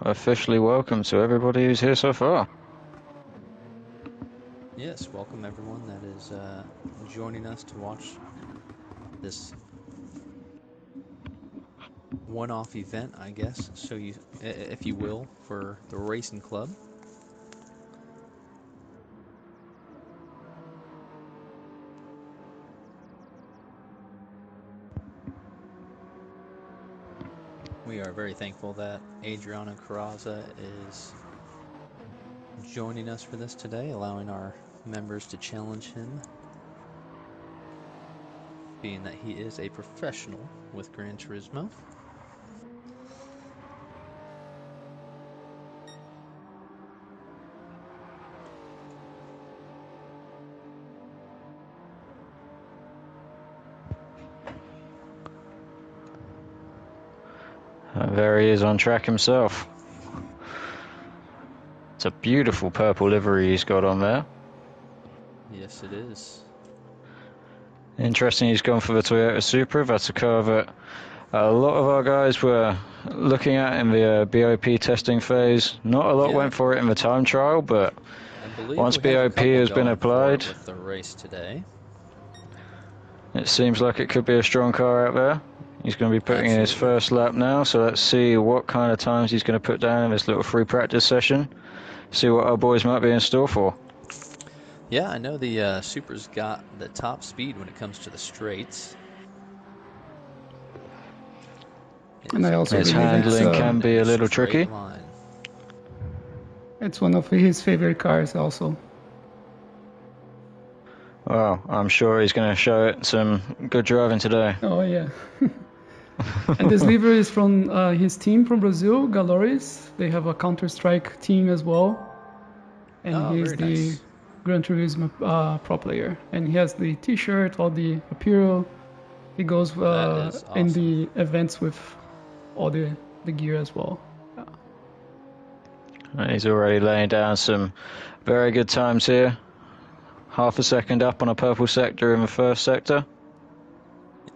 officially welcome to everybody who's here so far. Yes, welcome everyone that is joining us to watch this one-off event, I guess, so if you will, for the racing club. We are very thankful that Adriano Carrazza is joining us for this today, allowing our members to challenge him, being that he is a professional with Gran Turismo. There he is on track himself. It's a beautiful purple livery he's got on there. Yes, it is. Interesting, he's gone for the Toyota Supra. That's a car that a lot of our guys were looking at in the BOP testing phase. Not a lot went for it in the time trial, but I believe once we have a BOP couple has been going applied, for it with the race today. it seems like it could be a strong car out there. He's going to be putting in his first lap now, so let's see what kind of times he's going to put down in this little free practice session. See what our boys might be in store for. Yeah, I know the Supra's got the top speed when it comes to the straights. And I also its believe handling can be a little tricky. Line. It's one of his favorite cars also. Well, I'm sure he's going to show it some good driving today. Oh, yeah. And this livery is from his team from Brazil, Galores. They have a Counter-Strike team as well. And he's the Gran Turismo pro player. And he has the t-shirt, all the apparel. He goes awesome. In the events with all the gear as well. And he's already laying down some very good times here. Half a second up on a purple sector in the first sector.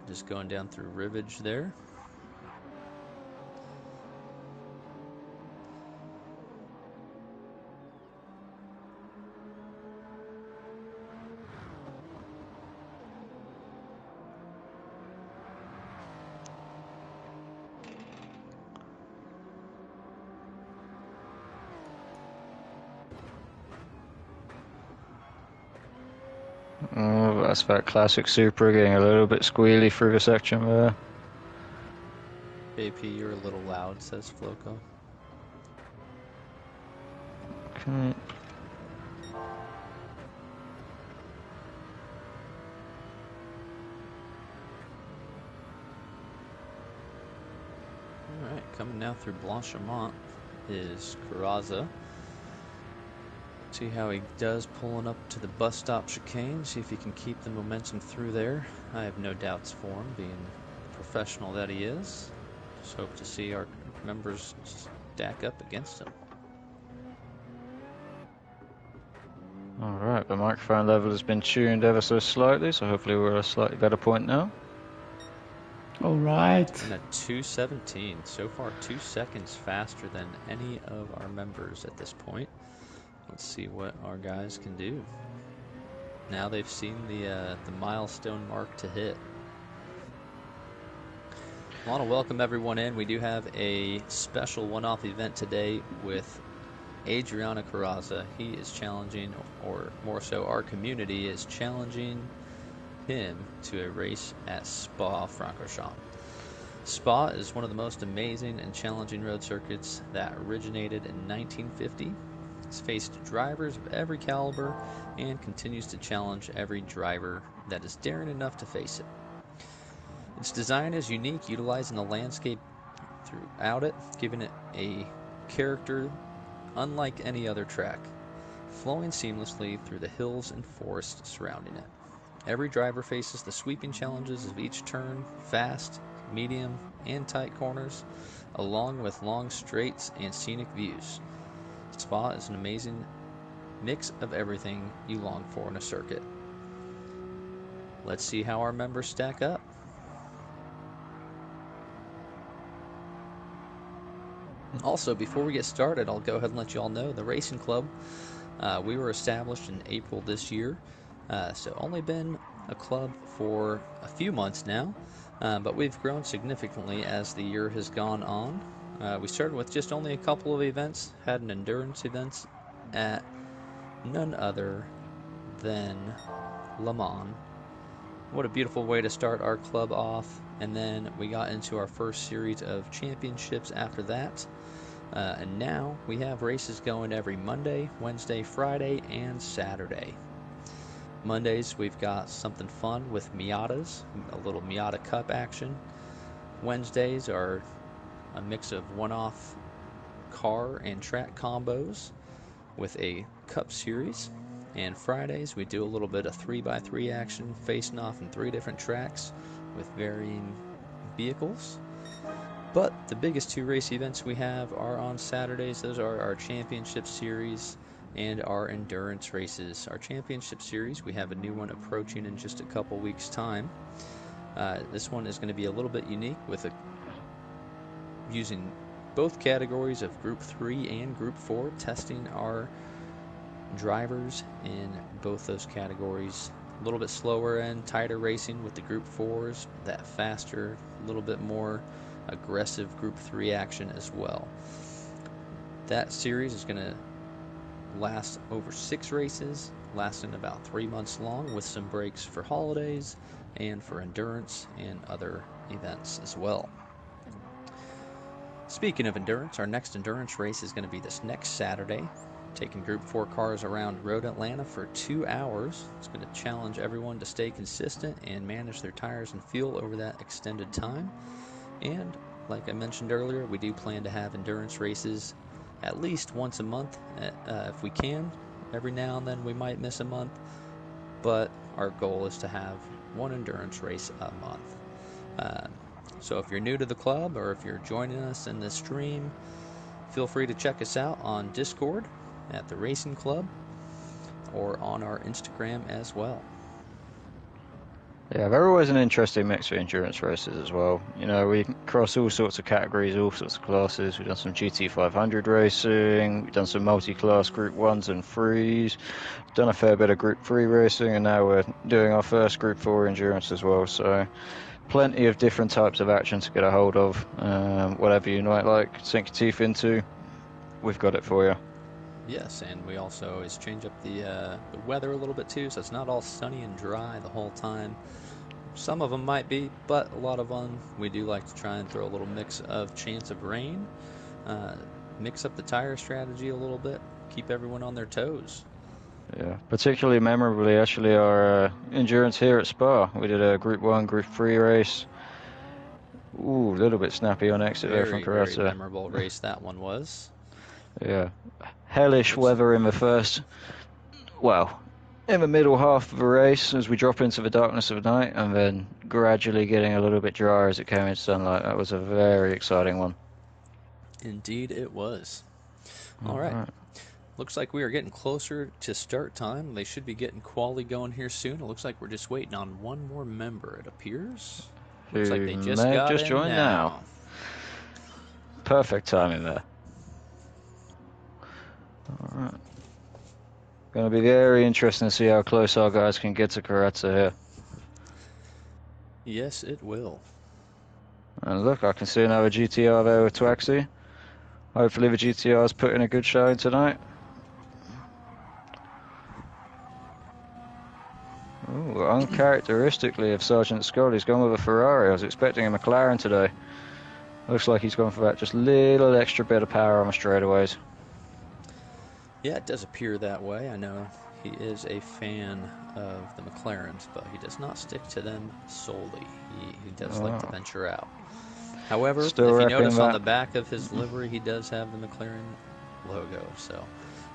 Just going down through rivage there. Oh, that's that classic Supra getting a little bit squealy through the section there. AP, you're a little loud, says Floco. Okay. Alright, coming now through Blanchimont is Carrazza. See how he does pulling up to the bus stop chicane, see if he can keep the momentum through there. I have no doubts for him, being the professional that he is. Just hope to see our members stack up against him. Alright, the microphone level has been tuned ever so slightly, so hopefully we're at a slightly better point now. Alright. And at 2:17, so far 2 seconds faster than any of our members at this point. Let's see what our guys can do. Now they've seen the milestone mark to hit. I want to welcome everyone in. We do have a special one-off event today with Adriano Carrazza. He is challenging, or more so our community is challenging him to a race at Spa-Francorchamps. Spa is one of the most amazing and challenging road circuits that originated in 1950. It's faced drivers of every caliber and continues to challenge every driver that is daring enough to face it. Its design is unique, utilizing the landscape throughout it, giving it a character unlike any other track, flowing seamlessly through the hills and forests surrounding it. Every driver faces the sweeping challenges of each turn, fast, medium, and tight corners, along with long straights and scenic views. Spa is an amazing mix of everything you long for in a circuit. Let's see how our members stack up. Also, before we get started, I'll go ahead and let you all know the Racing Club, we were established in April this year, so only been a club for a few months now, but we've grown significantly as the year has gone on. We started with just only a couple of events, had an endurance event at none other than Le Mans. What a beautiful way to start our club off. And then we got into our first series of championships after that. And now we have races going every Monday, Wednesday, Friday, and Saturday. Mondays we've got something fun with Miatas, a little Miata Cup action. Wednesdays are a mix of one-off car and track combos with a Cup series. And Fridays we do a little bit of 3x3 action, facing off in 3 different tracks with varying vehicles. But the biggest 2 race events we have are on Saturdays. Those are our championship series and our endurance races. Our championship series, we have a new one approaching in just a couple weeks' time. This one is going to be a little bit unique with using both categories of Group 3 and Group 4, testing our drivers in both those categories. A little bit slower and tighter racing with the Group 4s, that faster, a little bit more aggressive Group 3 action as well. That series is going to last over 6 races, lasting about 3 months long, with some breaks for holidays and for endurance and other events as well. Speaking of endurance, our next endurance race is going to be this next Saturday, taking Group 4 cars around Road Atlanta for 2 hours. It's going to challenge everyone to stay consistent and manage their tires and fuel over that extended time. And like I mentioned earlier, we do plan to have endurance races at least once a month if we can. Every now and then we might miss a month, but our goal is to have one endurance race a month. So if you're new to the club or if you're joining us in this stream, feel free to check us out on Discord at the Racing Club or on our Instagram as well. Yeah, they're always an interesting mix of endurance races as well. You know, we cross all sorts of categories, all sorts of classes. We've done some GT500 racing, we've done some multi-class Group 1s and 3s, done a fair bit of Group 3 racing, and now we're doing our first Group 4 endurance as well. So plenty of different types of action to get a hold of. Whatever you might like, sink your teeth into, we've got it for you. Yes, and we also always change up the weather a little bit too, so it's not all sunny and dry the whole time. Some of them might be, but a lot of them we do like to try and throw a little mix of chance of rain, mix up the tire strategy a little bit, keep everyone on their toes. Yeah, particularly memorably, actually, our endurance here at Spa. We did a Group 1, Group 3 race. Ooh, a little bit snappy on exit there from Carrazza. Very memorable race that one was. Yeah. Hellish weather in the first, well, in the middle half of the race as we drop into the darkness of night, and then gradually getting a little bit drier as it came into sunlight. That was a very exciting one. Indeed it was. All right. Looks like we are getting closer to start time. They should be getting quali going here soon. It looks like we're just waiting on one more member, it appears. Looks like they just got in joined now. Perfect timing there. All right. Going to be very interesting to see how close our guys can get to Carrazza here. Yes, it will. And look, I can see another GTR there with Twaxi. Hopefully the GTR's putting a good showing tonight. Ooh, uncharacteristically of Sergeant Scott, he's gone with a Ferrari. I was expecting a McLaren today. Looks like he's gone for that just little extra bit of power on the straightaways. Yeah, it does appear that way. I know he is a fan of the McLarens, but he does not stick to them solely. He does like to venture out. However, if you notice on the back of his livery, he does have the McLaren logo. So,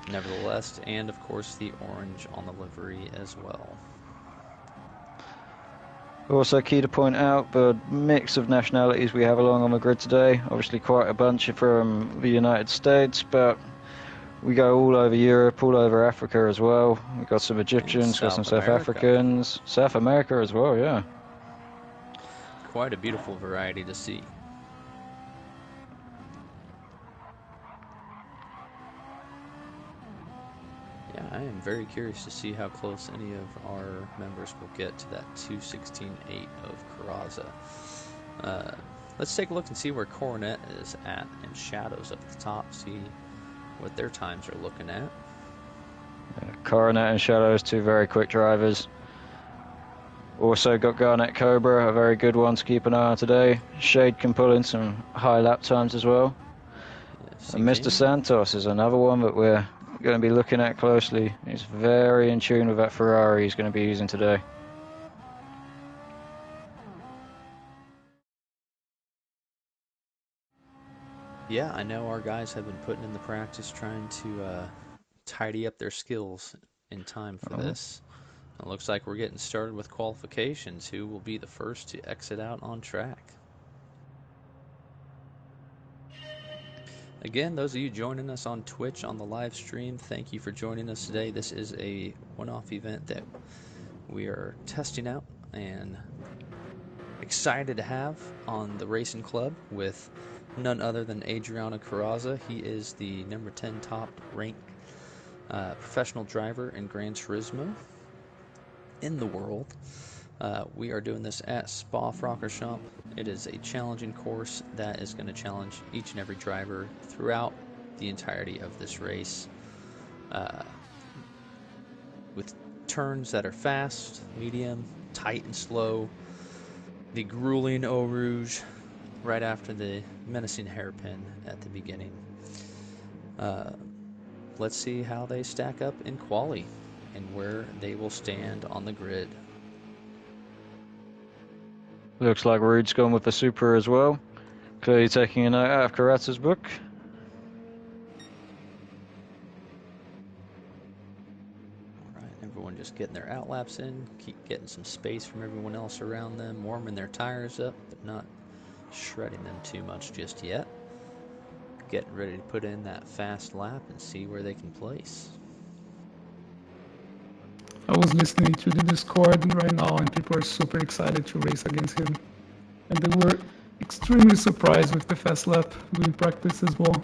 nevertheless, and of course the orange on the livery as well. Also key to point out the mix of nationalities we have along on the grid today. Obviously quite a bunch from the United States, but we go all over Europe, all over Africa as well. We've got some Egyptians, got some South Africans, South America as well, yeah. Quite a beautiful variety to see. Yeah, I am very curious to see how close any of our members will get to that 2:16.8 of Carrazza. Let's take a look and see where Coronet is at, and Shadows up at the top, see what their times are looking at. Coronet and Shadows, two very quick drivers. Also got Garnet Cobra, a very good one to keep an eye on today. Shade can pull in some high lap times as well. Yes, And Mr. Santos is another one that we're going to be looking at closely. He's very in tune with that Ferrari he's going to be using today. Yeah, I know our guys have been putting in the practice trying to tidy up their skills in time for this. It looks like we're getting started with qualifications. Who will be the first to exit out on track? Again, those of you joining us on Twitch on the live stream, thank you for joining us today. This is a one-off event that we are testing out and excited to have on the Racing Club with none other than Adriano Carrazza. He is the number 10 top ranked professional driver in Gran Turismo in the world. We are doing this at Spa-Francorchamps. It is a challenging course that is going to challenge each and every driver throughout the entirety of this race. With turns that are fast, medium, tight and slow, the grueling Eau Rouge right after the menacing hairpin at the beginning. Let's see how they stack up in quali and where they will stand on the grid. Looks like Rude's gone with the Supra as well. Clearly taking a note out of Carrazza's book. All right, everyone just getting their outlaps in, keep getting some space from everyone else around them, warming their tires up, but not shredding them too much just yet. Getting ready to put in that fast lap and see where they can place. I was listening to the Discord right now, and people are super excited to race against him. And they were extremely surprised with the fast lap during practice as well.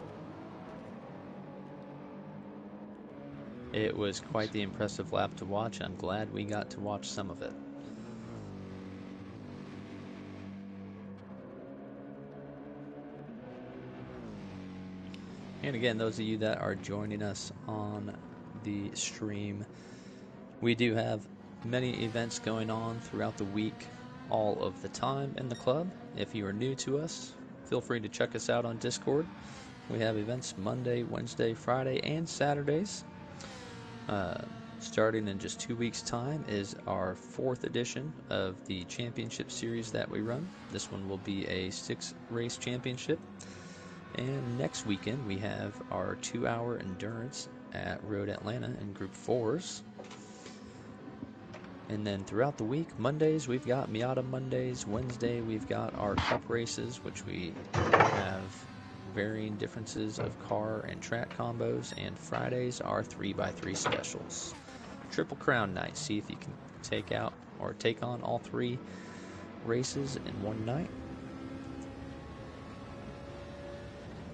It was quite the impressive lap to watch. I'm glad we got to watch some of it. And again, those of you that are joining us on the stream, we do have many events going on throughout the week, all of the time in the club. If you are new to us, feel free to check us out on Discord. We have events Monday, Wednesday, Friday, and Saturdays. Starting in just 2 weeks' time is our 4th edition of the championship series that we run. This one will be a 6-race championship. And next weekend we have our 2-hour endurance at Road Atlanta in Group 4s. And then throughout the week, Mondays we've got Miata Mondays. Wednesday we've got our cup races, which we have varying differences of car and track combos. And Fridays are 3x3 specials. Triple Crown night. See if you can take on all 3 races in one night.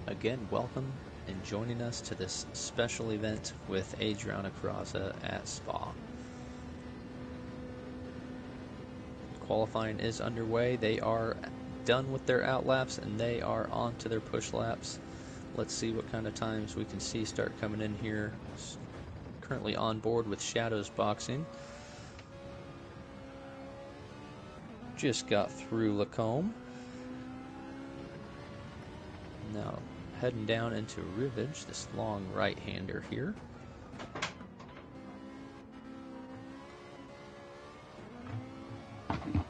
Again, welcome and joining us to this special event with Adriano Carrazza at Spa. Qualifying is underway. They are done with their outlaps and they are on to their push laps. Let's see what kind of times we can see start coming in here. Currently on board with Shadows Boxing. Just got through Lacombe. Now heading down into Rivage, this long right-hander here.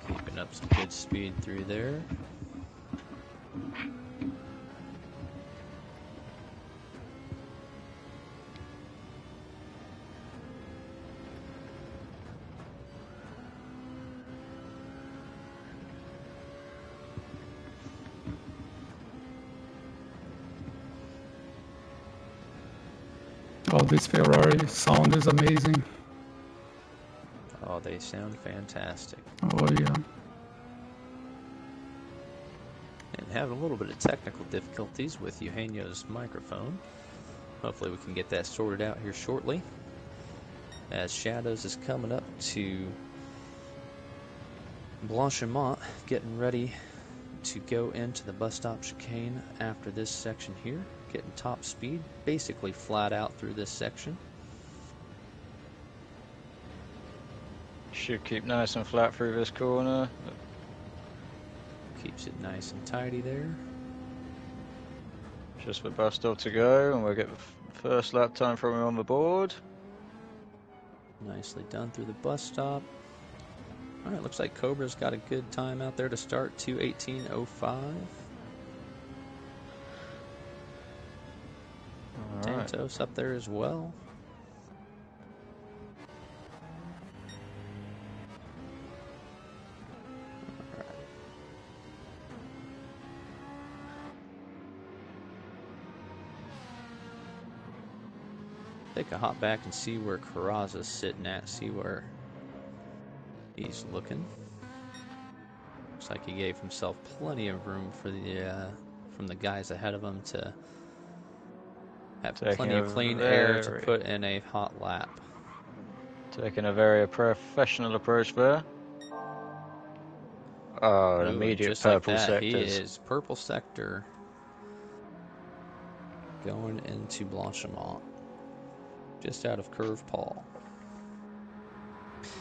Keeping up some good speed through there. Oh, this Ferrari sound is amazing. Oh, they sound fantastic. Oh, yeah. And having a little bit of technical difficulties with Eugenio's microphone. Hopefully we can get that sorted out here shortly. as Shadows is coming up to Blanchimont, getting ready to go into the bus stop chicane after this section here, getting top speed, basically flat out through this section. Should keep nice and flat through this corner. Keeps it nice and tidy there. Just for bus stop to go, and we'll get the first lap time from him on the board. Nicely done through the bus stop. Alright, looks like Cobra's got a good time out there to start, 2:18.05. Alright. Tantos up there as well. Take a hop back and see where Carrazza's sitting at, see where he's looking. Looks like he gave himself plenty of room for the from the guys ahead of him to have plenty of clean air to put in a hot lap. Taking a very professional approach there. Oh, an immediate just purple like that, sector. He is purple sector going into Blanchimont, just out of Curve Paul,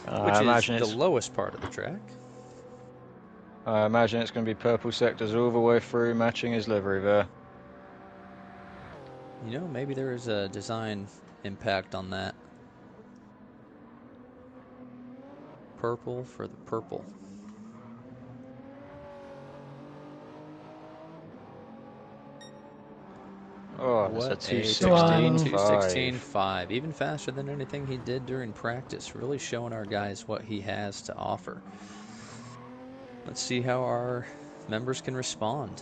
which is the lowest part of the track. I imagine it's going to be purple sectors all the way through, matching his livery there. You know, maybe there is a design impact on that. Purple for the purple. Oh, what that's a 2:16.5. 2:16.5. Even faster than anything he did during practice. Really showing our guys what he has to offer. Let's see how our members can respond.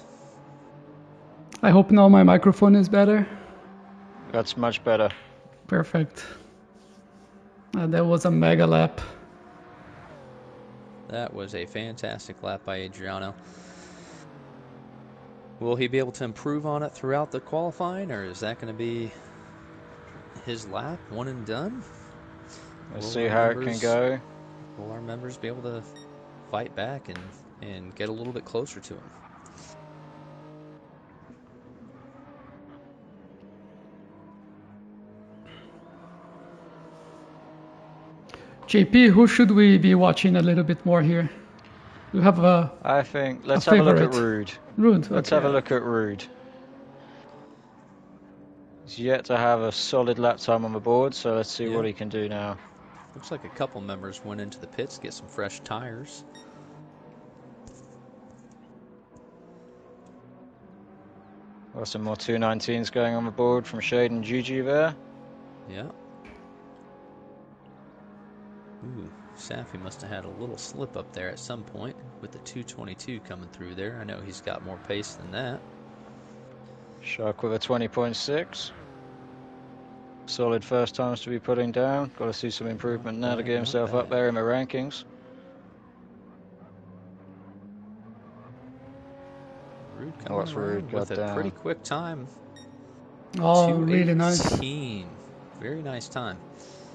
I hope now my microphone is better. That's much better. Perfect. That was a mega lap. That was a fantastic lap by Adriano. Will he be able to improve on it throughout the qualifying, or is that going to be his lap, one and done? Let's see how it can go. Will our members be able to fight back and get a little bit closer to him? JP, who should we be watching a little bit more here? We have a. I think let's have a look at Rude. Rude. Let's okay. have a look at Rude. He's yet to have a solid lap time on the board, so let's see what he can do now. Looks like a couple members went into the pits to get some fresh tires. Got some more 219s going on the board from Shade and Gigi there. Yeah. Ooh, Safi must have had a little slip up there at some point with the 222 coming through there. I know he's got more pace than that. Shark with a 20.6. Solid first times to be putting down. Got to see some improvement now to get himself up there in the rankings. Rude coming around with a pretty quick time. Oh, really nice. 2:18. Very nice time.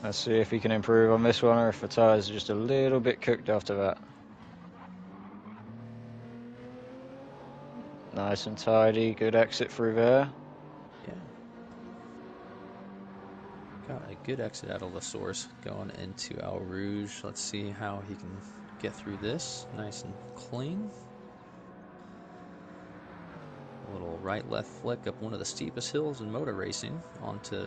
Let's see if he can improve on this one, or if the tires are just a little bit cooked after that. Nice and tidy, good exit through there. Yeah. Got a good exit out of La Source going into Al Rouge. Let's see how he can get through this. Nice and clean. A little right-left flick up one of the steepest hills in motor racing onto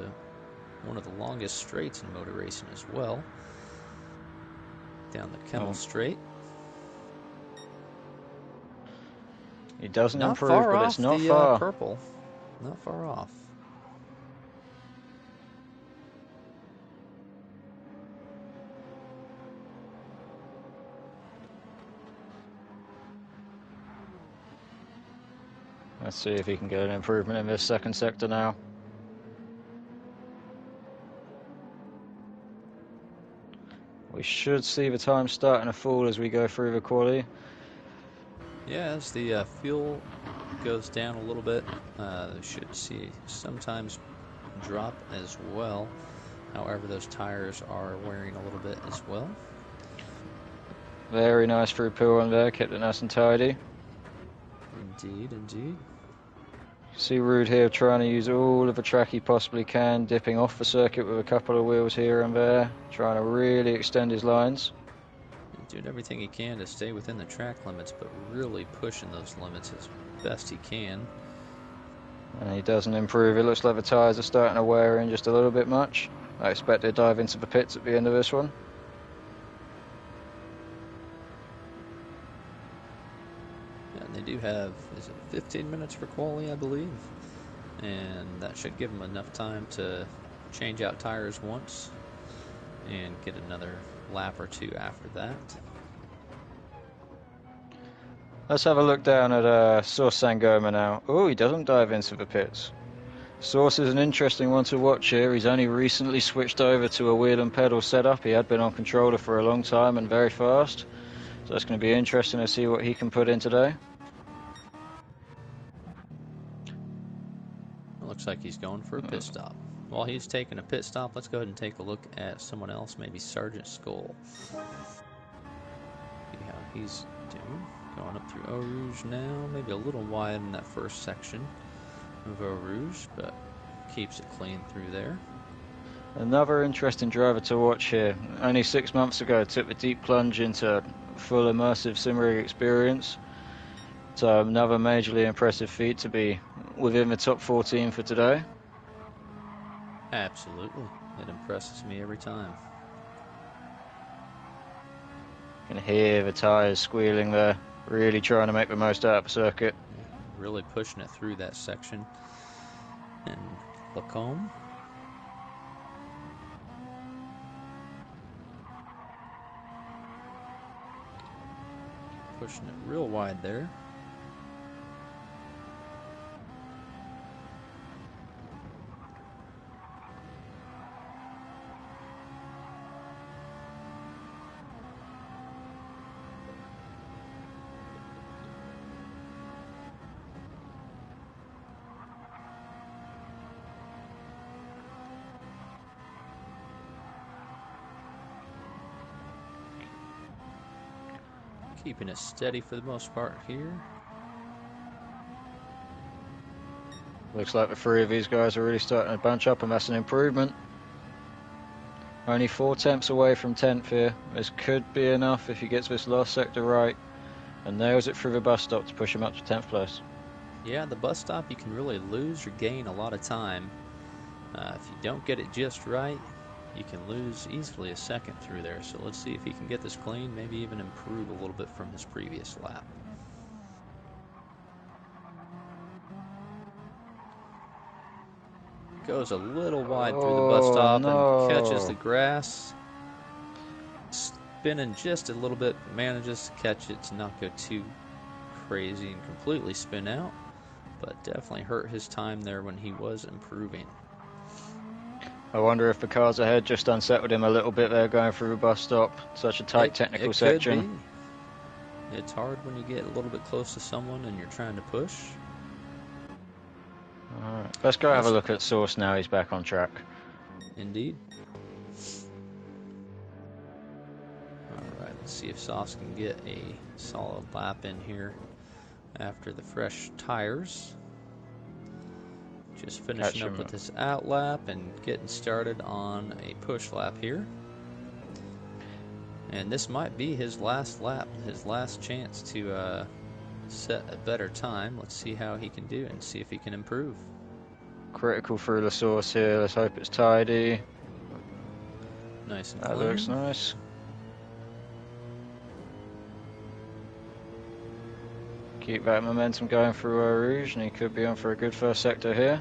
one of the longest straights in motor racing as well. Down the Kemmel Straight. He doesn't Not improve, far but off it's not the, far. purple. Not far off. Let's see if he can get an improvement in this second sector now. We should see the time starting to fall as we go through the quali. Yeah, as the fuel goes down a little bit, we should see sometimes drop as well. However, those tires are wearing a little bit as well. Very nice through pull on there, kept it nice and tidy. Indeed, indeed. See Rude here trying to use all of the track he possibly can, dipping off the circuit with a couple of wheels here and there, trying to really extend his lines. Doing everything he can to stay within the track limits, but really pushing those limits as best he can. And he doesn't improve. It looks like the tyres are starting to wear in just a little bit much. I expect to dive into the pits at the end of this one. And they do have, is it 15 minutes for quali, I believe? And that should give them enough time to change out tires once and get another lap or two after that. Let's have a look down at Source Sangoma now. Oh, he doesn't dive into the pits. Source is an interesting one to watch here. He's only recently switched over to a wheel and pedal setup. He had been on controller for a long time and very fast. So it's going to be interesting to see what he can put in today. It looks like he's going for a pit stop. While he's taking a pit stop, let's go ahead and take a look at someone else, maybe Sergeant Skull. See how he's doing. Going up through Eau Rouge now, maybe a little wide in that first section of Eau Rouge, but keeps it clean through there. Another interesting driver to watch here. Only 6 months ago took a deep plunge into full immersive simmering experience. So another majorly impressive feat to be within the top 14 for today. Absolutely. It impresses me every time. You can hear the tyres squealing there, really trying to make the most out of the circuit. Really pushing it through that section. And Lacombe. Pushing it real wide there. Keeping it steady for the most part here. Looks like the three of these guys are really starting to bunch up, and that's an improvement. Only 4 tenths away from 10th here. This could be enough if he gets this last sector right and nails it through the bus stop to push him up to 10th place. Yeah, the bus stop, you can really lose or gain a lot of time. If you don't get it just right, you can lose easily a second through there. So let's see if he can get this clean, maybe even improve a little bit from his previous lap. Goes a little wide through the bus stop and catches the grass. Spinning just a little bit, manages to catch it to not go too crazy and completely spin out, but definitely hurt his time there when he was improving. I wonder if the cars ahead just unsettled him a little bit there going through a bus stop. Such a tight technical section. Could be. It's hard when you get a little bit close to someone and you're trying to push. Alright, let's go have a look at Source now. He's back on track. Indeed. Alright, let's see if Sauce can get a solid lap in here after the fresh tires. Just finishing up with this out lap and getting started on a push lap here. And this might be his last lap, his last chance to set a better time. Let's see how he can do and see if he can improve. Critical through the Source here. Let's hope it's tidy. Nice and clean. That looks nice. Keep that momentum going through Eau Rouge, and he could be on for a good first sector here.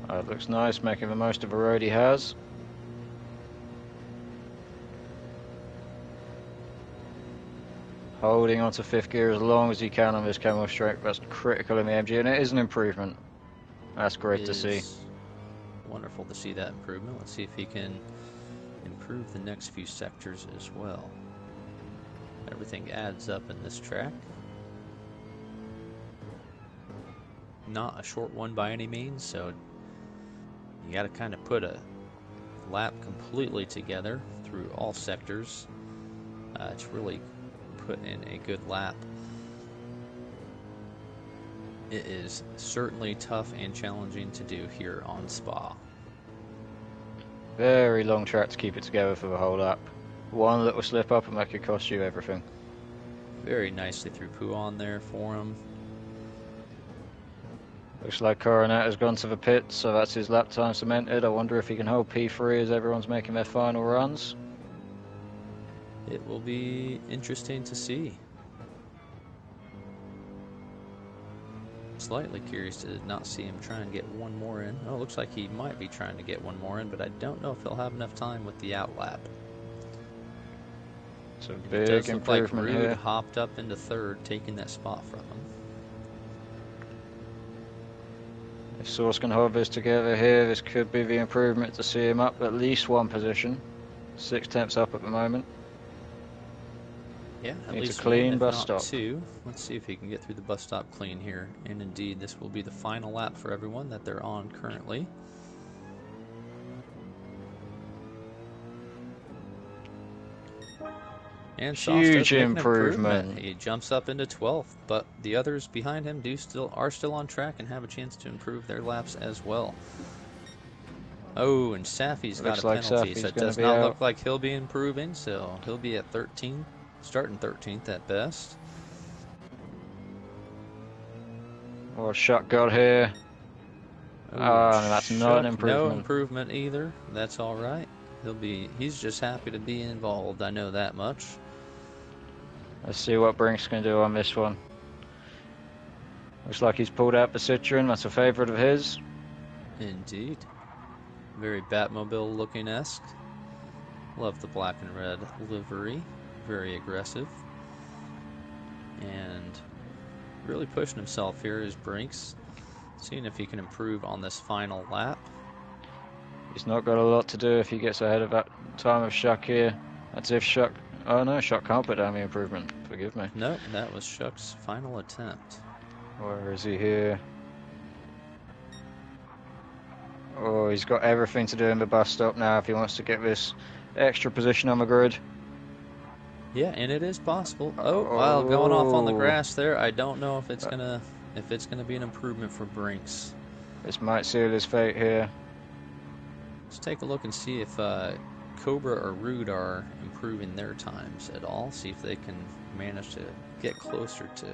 That looks nice, making the most of the road he has. Holding on to 5th gear as long as he can on this camel straight. That's critical in the MG, and it is an improvement. That's great to see. Wonderful to see that improvement. Let's see if he can improve the next few sectors as well. Everything adds up in this track. not a short one by any means, so you got to kind of put a lap completely together through all sectors to really put in a good lap. It is certainly tough and challenging to do here on Spa. Very long track to keep it together for the whole lap. One little slip up and that could cost you everything. Very nicely through Puan there for him. Looks like Coronet has gone to the pits, so that's his lap time cemented. I wonder if he can hold P3 as everyone's making their final runs. It will be interesting to see. Slightly curious to not see him try and get one more in. Oh, looks like he might be trying to get one more in, but I don't know if he'll have enough time with the out lap. It's a big improvement like Rude here. Hopped up into third, taking that spot from him. If Source can hold this together here, this could be the improvement to see him up at least one position. 6 tenths up at the moment. Yeah, at Needs least a clean one, if bus not stop. 2. Let's see if he can get through the bus stop clean here. And indeed, this will be the final lap for everyone that they're on currently. And Sauce does Huge make an improvement. He jumps up into 12th, but the others behind him are still on track and have a chance to improve their laps as well. Oh, and Safi's got a penalty, so it does not look like he'll be improving, so he'll be at 13, starting 13th at best. What Shuck got here? Oh, that's not an improvement. No improvement either. That's all right. He's just happy to be involved. I know that much. Let's see what Brink's going to do on this one. Looks like he's pulled out the Citroen. That's a favourite of his. Indeed. Very Batmobile looking-esque. Love the black and red livery. Very aggressive. And really pushing himself here is Brinks. Seeing if he can improve on this final lap. He's not got a lot to do if he gets ahead of that time of Shuck here. That's if Shuck... Oh no, Shuck can't put down the improvement. Forgive me. Nope, that was Shuck's final attempt. Where is he here? Oh, he's got everything to do in the bus stop now if he wants to get this extra position on the grid. Yeah, and it is possible. Oh, wow, going off on the grass there. I don't know if it's gonna be an improvement for Brinks. This might seal his fate here. Let's take a look and see if Cobra or Rude are improving their times at all. See if they can manage to get closer to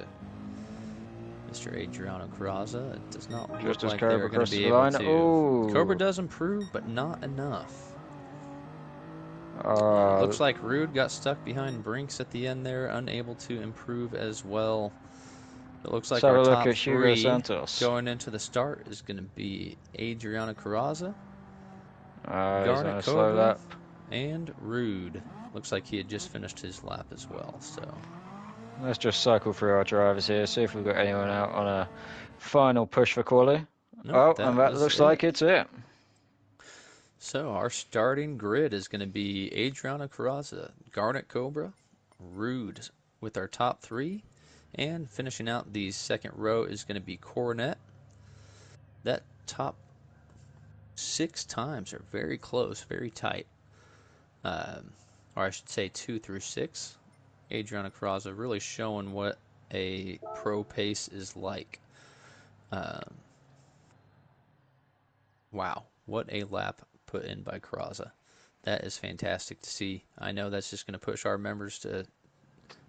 Mr. Adriano Carrazza. It does not look like they're going to be able to. Oh. Cobra does improve, but not enough. Looks like Rude got stuck behind Brinks at the end there, unable to improve as well. It looks like our top 3 going into the start is going to be Adriano Carrazza, Garnet Cobra, and Rude. Looks like he had just finished his lap as well. So let's just cycle through our drivers here, see if we've got anyone out on a final push for quali. Nope, and that looks like it's it. So our starting grid is going to be Adriano Carrazza, Garnet Cobra, Rude with our top 3, and finishing out the second row is going to be Coronet. That top 6 times are very close, very tight. Or I should say 2 through 6. Adriano Carrazza really showing what a pro pace is like. Wow, what a lap put in by Carrazza. That is fantastic to see. I know that's just going to push our members to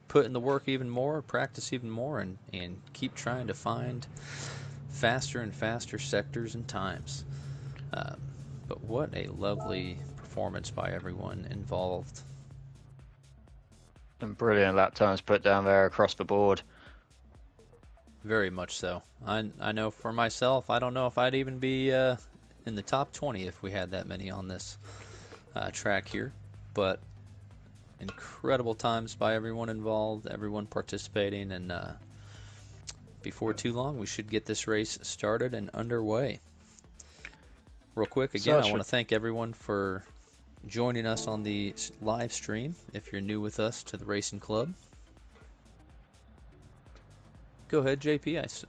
put in the work even more, practice even more, and keep trying to find faster and faster sectors and times. But what a lovely performance by everyone involved. Some brilliant lap times put down there across the board. Very much so. I know for myself, I don't know if I'd even be in the top 20 if we had that many on this track here. But incredible times by everyone involved, everyone participating, and before too long we should get this race started and underway. Real quick, again, I want to thank everyone for joining us on the live stream. If you're new with us to the Racing Club, go ahead, JP.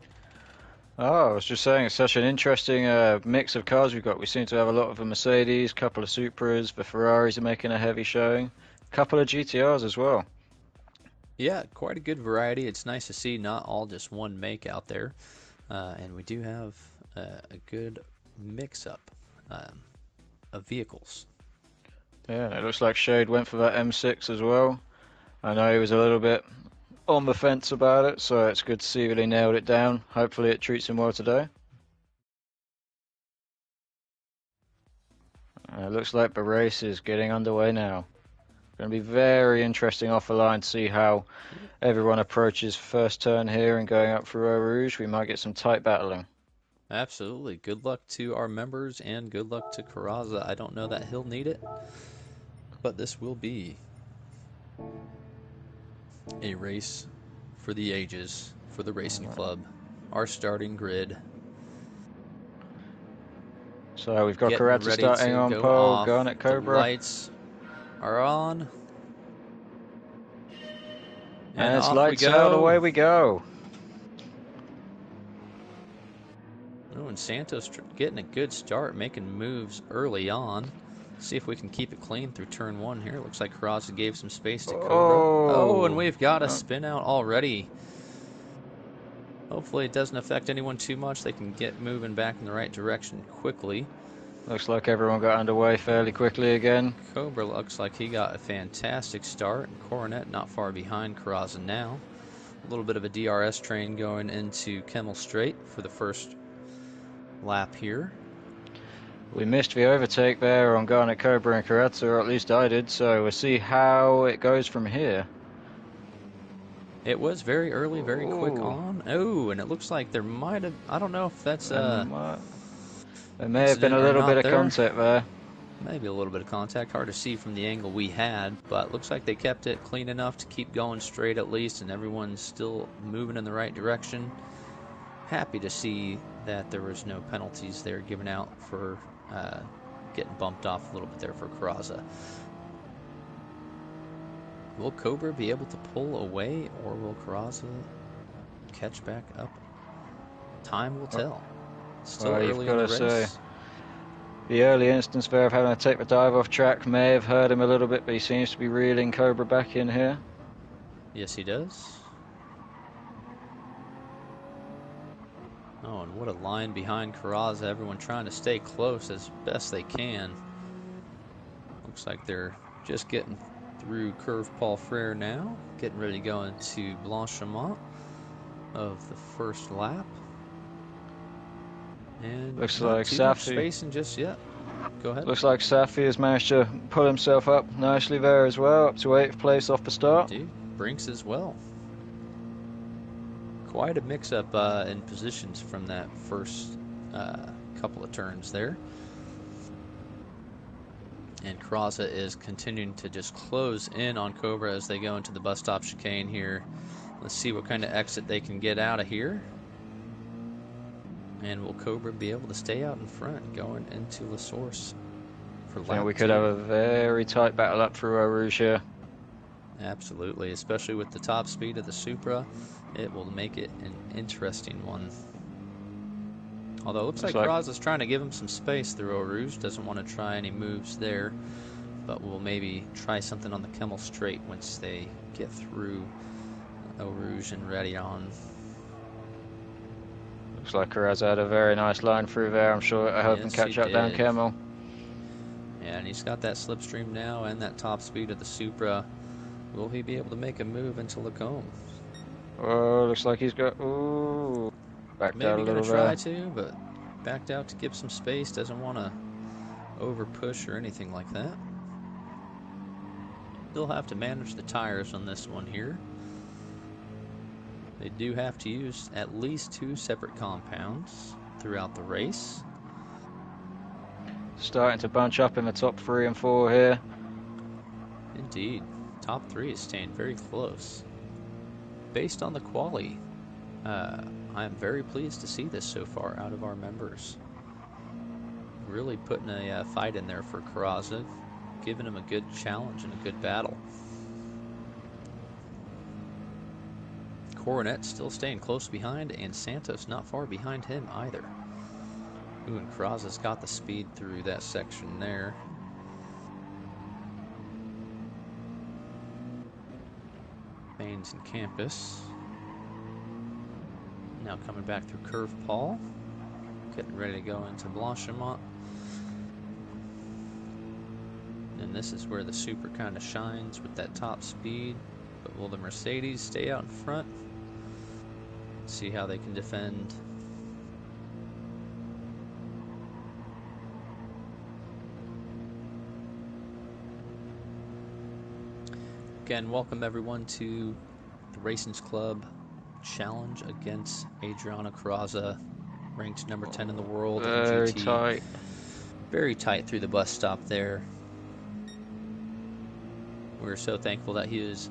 Oh, I was just saying, it's such an interesting mix of cars we've got. We seem to have a lot of the Mercedes, couple of Supras, the Ferraris are making a heavy showing, couple of GTRs as well. Yeah, quite a good variety. It's nice to see not all just one make out there. And we do have a good mix-up of vehicles. Yeah, it looks like Shade went for that M6 as well. I know he was a little bit on the fence about it, so it's good to see that he nailed it down. Hopefully it treats him well today. It looks like the race is getting underway now. Going to be very interesting off the line to see how everyone approaches first turn here and going up through Eau Rouge. We might get some tight battling. Absolutely. Good luck to our members and good luck to Carrazza. I don't know that he'll need it, but this will be a race for the ages, for the racing club. Our starting grid. So we've got Carrazza starting on pole, Garnet Cobra. The lights are on. And it's lights out, away we go. Oh, and Santos getting a good start, making moves early on. See if we can keep it clean through turn one here. Looks like Carrazza gave some space to Cobra. Oh, and we've got a spin out already. Hopefully it doesn't affect anyone too much. They can get moving back in the right direction quickly. Looks like everyone got underway fairly quickly again. Cobra looks like he got a fantastic start. And Coronet not far behind Carrazza now. A little bit of a DRS train going into Kemmel Straight for the first lap here. We missed the overtake there on Garnet Cobra and Carrazza, or at least I did, so we'll see how it goes from here. It was very early, very quick on. Oh, and it looks like there might have, I don't know if that's there may have been a little bit of contact there. Maybe a little bit of contact, hard to see from the angle we had, but looks like they kept it clean enough to keep going straight at least, and everyone's still moving in the right direction. Happy to see that there was no penalties there given out for getting bumped off a little bit there for Carrazza. Will Cobra be able to pull away, or will Carrazza catch back up? Time will tell. Still early in the race. The early instance there of having to take the dive off track may have hurt him a little bit, but he seems to be reeling Cobra back in here. Yes, he does. Oh, and what a line behind Carrazza. Everyone trying to stay close as best they can. Looks like they're just getting through Curve Paul Frere now. Getting ready to go into Blanchiment of the first lap. And looks like Safi spacing just yet. Go ahead. Looks like Safi has managed to pull himself up nicely there as well, up to 8th place off the start. Indeed. Brinks as well. Quite a mix-up in positions from that first couple of turns there. And Carrazza is continuing to just close in on Cobra as they go into the bus stop chicane here. Let's see what kind of exit they can get out of here. And will Cobra be able to stay out in front going into La Source for lap 2? We could have a very tight battle up through Eau Rouge here. Absolutely, especially with the top speed of the Supra. It will make it an interesting one. Although it looks like Carrazza's trying to give him some space through Eau Rouge. Doesn't want to try any moves there. But we'll maybe try something on the Kemmel Straight once they get through Eau Rouge and ready on. Looks like Carrazza had a very nice line through there. I'm sure it'll help him catch up down Kemmel. Yeah, and he's got that slipstream now and that top speed of the Supra. Will he be able to make a move into Lacombe? Oh, looks like he's got... Ooh. Backed out a little there. Maybe going to try to, but backed out to give some space. Doesn't want to over push or anything like that. Still have to manage the tires on this one here. They do have to use at least 2 separate compounds throughout the race. Starting to bunch up in the top 3 and 4 here. Indeed. Top 3 is staying very close. Based on the quali, I am very pleased to see this so far out of our members. Really putting a fight in there for Carrazza, giving him a good challenge and a good battle. Coronet still staying close behind, and Santos not far behind him either. Ooh, and Carrazza's got the speed through that section there. Baines and Campus. Now coming back through Curve Paul. Getting ready to go into Blanchimont. And this is where the Super kind of shines with that top speed. But will the Mercedes stay out in front? See how they can defend. Again, welcome everyone to the Racing's Club Challenge against Adriano Carrazza, ranked number 10 in the world. Very GT. tight. Very tight through the bus stop there. We're so thankful that he is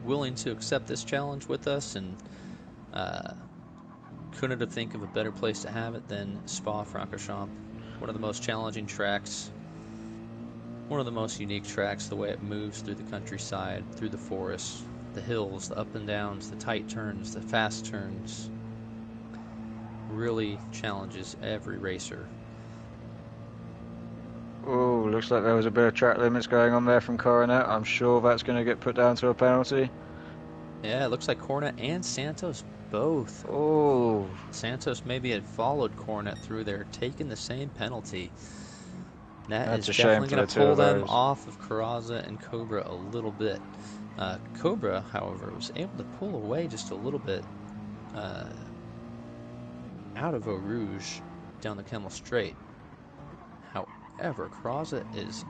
willing to accept this challenge with us, and couldn't have think of a better place to have it than Spa-Francorchamps. One of the most challenging tracks, one of the most unique tracks, the way it moves through the countryside, through the forest, the hills, the up and downs, the tight turns, the fast turns. Really challenges every racer. Oh, looks like there was a bit of track limits going on there from Coronet. I'm sure that's going to get put down to a penalty. Yeah, it looks like Coronet and Santos both. Oh. Santos maybe had followed Coronet through there, taking the same penalty. That's a is shame definitely for going the to two pull of them those. off of Carrazza and Cobra a little bit. Cobra, however, was able to pull away just a little bit out of Eau Rouge down the Camel Straight. However, Carrazza is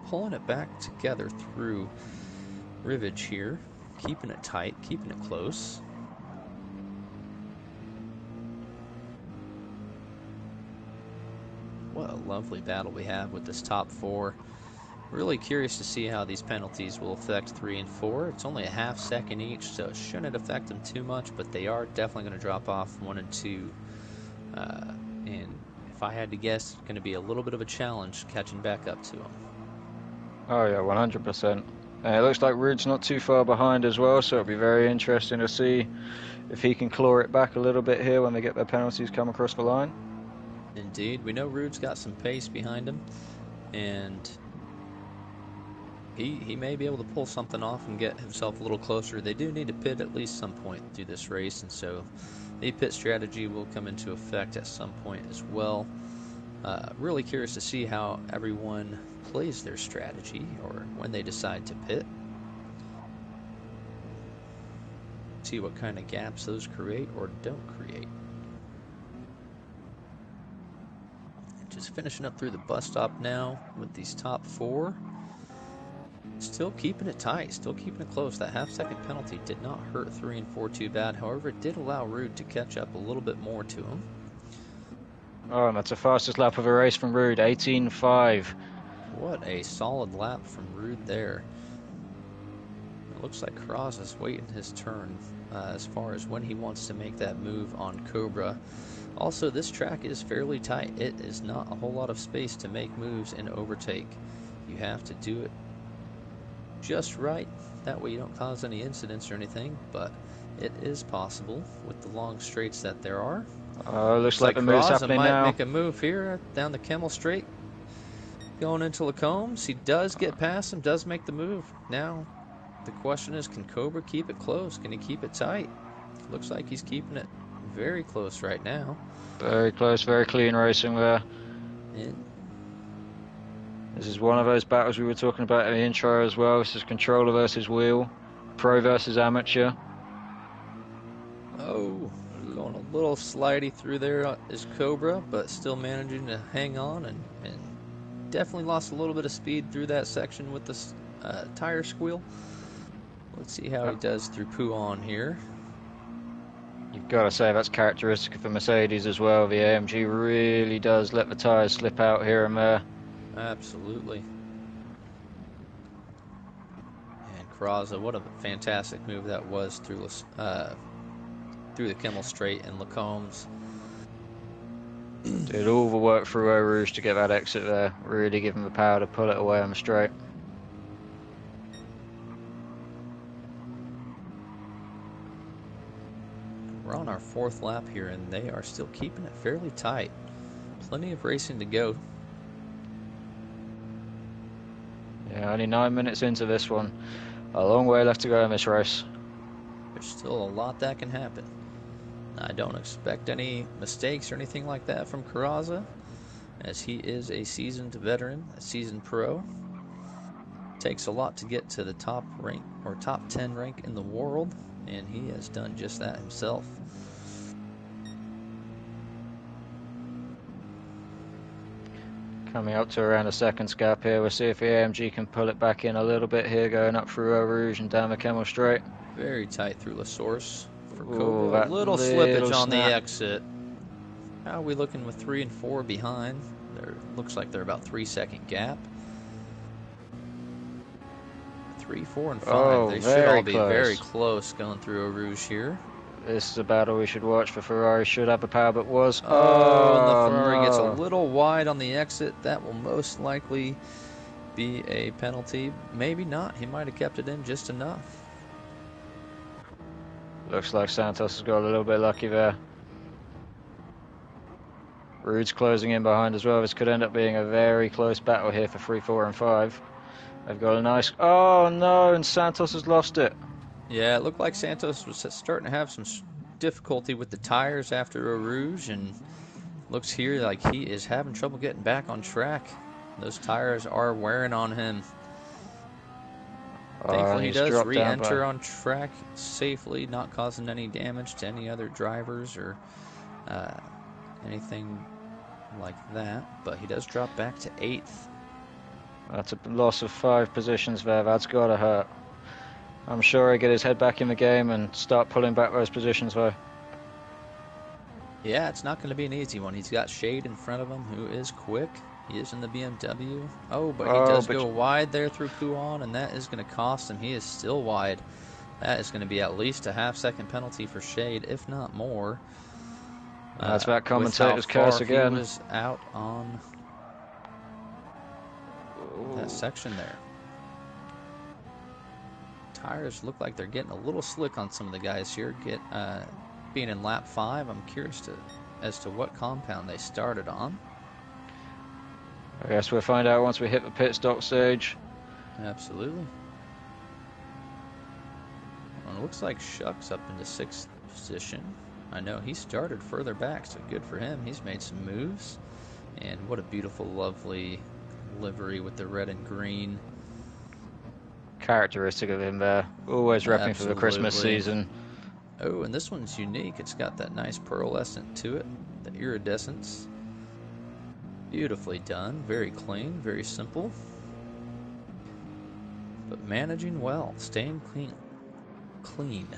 pulling it back together through Rivage here, keeping it tight, keeping it close. What a lovely battle we have with this top four. Really curious to see how these penalties will affect 3 and 4. It's only a half second each, so it shouldn't affect them too much, but they are definitely going to drop off 1 and 2. And if I had to guess, it's going to be a little bit of a challenge catching back up to them. Oh yeah, 100%. It looks like Rude's not too far behind as well, so it'll be very interesting to see if he can claw it back a little bit here when they get their penalties come across the line. Indeed. We know Rude's got some pace behind him, and he may be able to pull something off and get himself a little closer. They do need to pit at least some point through this race, and so the pit strategy will come into effect at some point as well. Really curious to see how everyone plays their strategy, or when they decide to pit. See what kind of gaps those create or don't create. Just finishing up through the bus stop now with these top four. Still keeping it tight, still keeping it close. That half-second penalty did not hurt 3 and 4 too bad. However, it did allow Rude to catch up a little bit more to him. Oh, and that's the fastest lap of a race from Rude, 18.5. What a solid lap from Rude there. It looks like Carrazza's waiting his turn as far as when he wants to make that move on Cobra. Also, this track is fairly tight. It is not a whole lot of space to make moves and overtake. You have to do it just right. That way you don't cause any incidents or anything, but it is possible with the long straights that there are. Looks like the move's Carrazza happening might now. make a move here down the Camel Straight. Going into Lacombe. He does get past him, does make the move. Now, the question is, can Cobra keep it close? Can he keep it tight? Looks like he's keeping it very close right now. Very close, very clean racing there. And this is one of those battles we were talking about in the intro as well. This is controller versus wheel, pro versus amateur. oh, going a little slidey through there is Cobra, but still managing to hang on, and definitely lost a little bit of speed through that section with the tire squeal. Let's see how he does through Pouon here. You've got to say that's characteristic of the Mercedes as well. The AMG really does let the tyres slip out here and there. Absolutely. And Carrazza, what a fantastic move that was through the Kimmel Straight and Lacombes. Did all the work through Eau Rouge to get that exit there. Really give him the power to pull it away on the straight. 4th lap here, and they are still keeping it fairly tight. Plenty of racing to go. Yeah, only 9 minutes into this one. A long way left to go in this race. There's still a lot that can happen. I don't expect any mistakes or anything like that from Carrazza, as he is a seasoned veteran, a seasoned pro. Takes a lot to get to the top rank or top 10 rank in the world, and he has done just that himself. Coming up to around a second's gap here. We'll see if the AMG can pull it back in a little bit here, going up through Eau Rouge and down the Camel Straight. Very tight through La Source for Ooh, Cobra. that A little little slippage on the snap. exit. How are we looking with 3 and 4 behind? Looks like they're about 3-second gap. 3, 4, and 5. Oh, They should very all be close. very close going through Eau Rouge here. This is a battle we should watch for Ferrari. Should have the power, but was. And the Ferrari no. gets a little wide on the exit. That will most likely be a penalty. Maybe not. He might have kept it in just enough. Looks like Santos has got a little bit lucky there. Rude's closing in behind as well. This could end up being a very close battle here for 3, 4, and 5. They've got a nice... Oh, no, and Santos has lost it. Yeah, it looked like Santos was starting to have some difficulty with the tires after Eau Rouge, and looks here like he is having trouble getting back on track. Those tires are wearing on him. Thankfully, he does re-enter on track safely, not causing any damage to any other drivers or anything like that. But he does drop back to 8th. That's a loss of 5 positions there. That's got to hurt. I'm sure he'll get his head back in the game and start pulling back those positions, though. Yeah, it's not going to be an easy one. He's got Shade in front of him, who is quick. He is in the BMW. Oh, but he does go wide there through Kuan, and that is going to cost him. He is still wide. That is going to be at least a half-second penalty for Shade, if not more. That's that commentator's curse again. He was out on that section there. Tires look like they're getting a little slick on some of the guys here. Being in lap 5, I'm curious as to what compound they started on. I guess we'll find out once we hit the pit stop stage. Absolutely. Well, it looks like Shuck's up into 6th position. I know he started further back, so good for him. He's made some moves. And what a beautiful, lovely livery with the red and green. Characteristic of him there. Always repping for the Christmas season. Oh, and this one's unique. It's got that nice pearlescent to it, the iridescence. Beautifully done, very clean, very simple. But managing well, staying clean.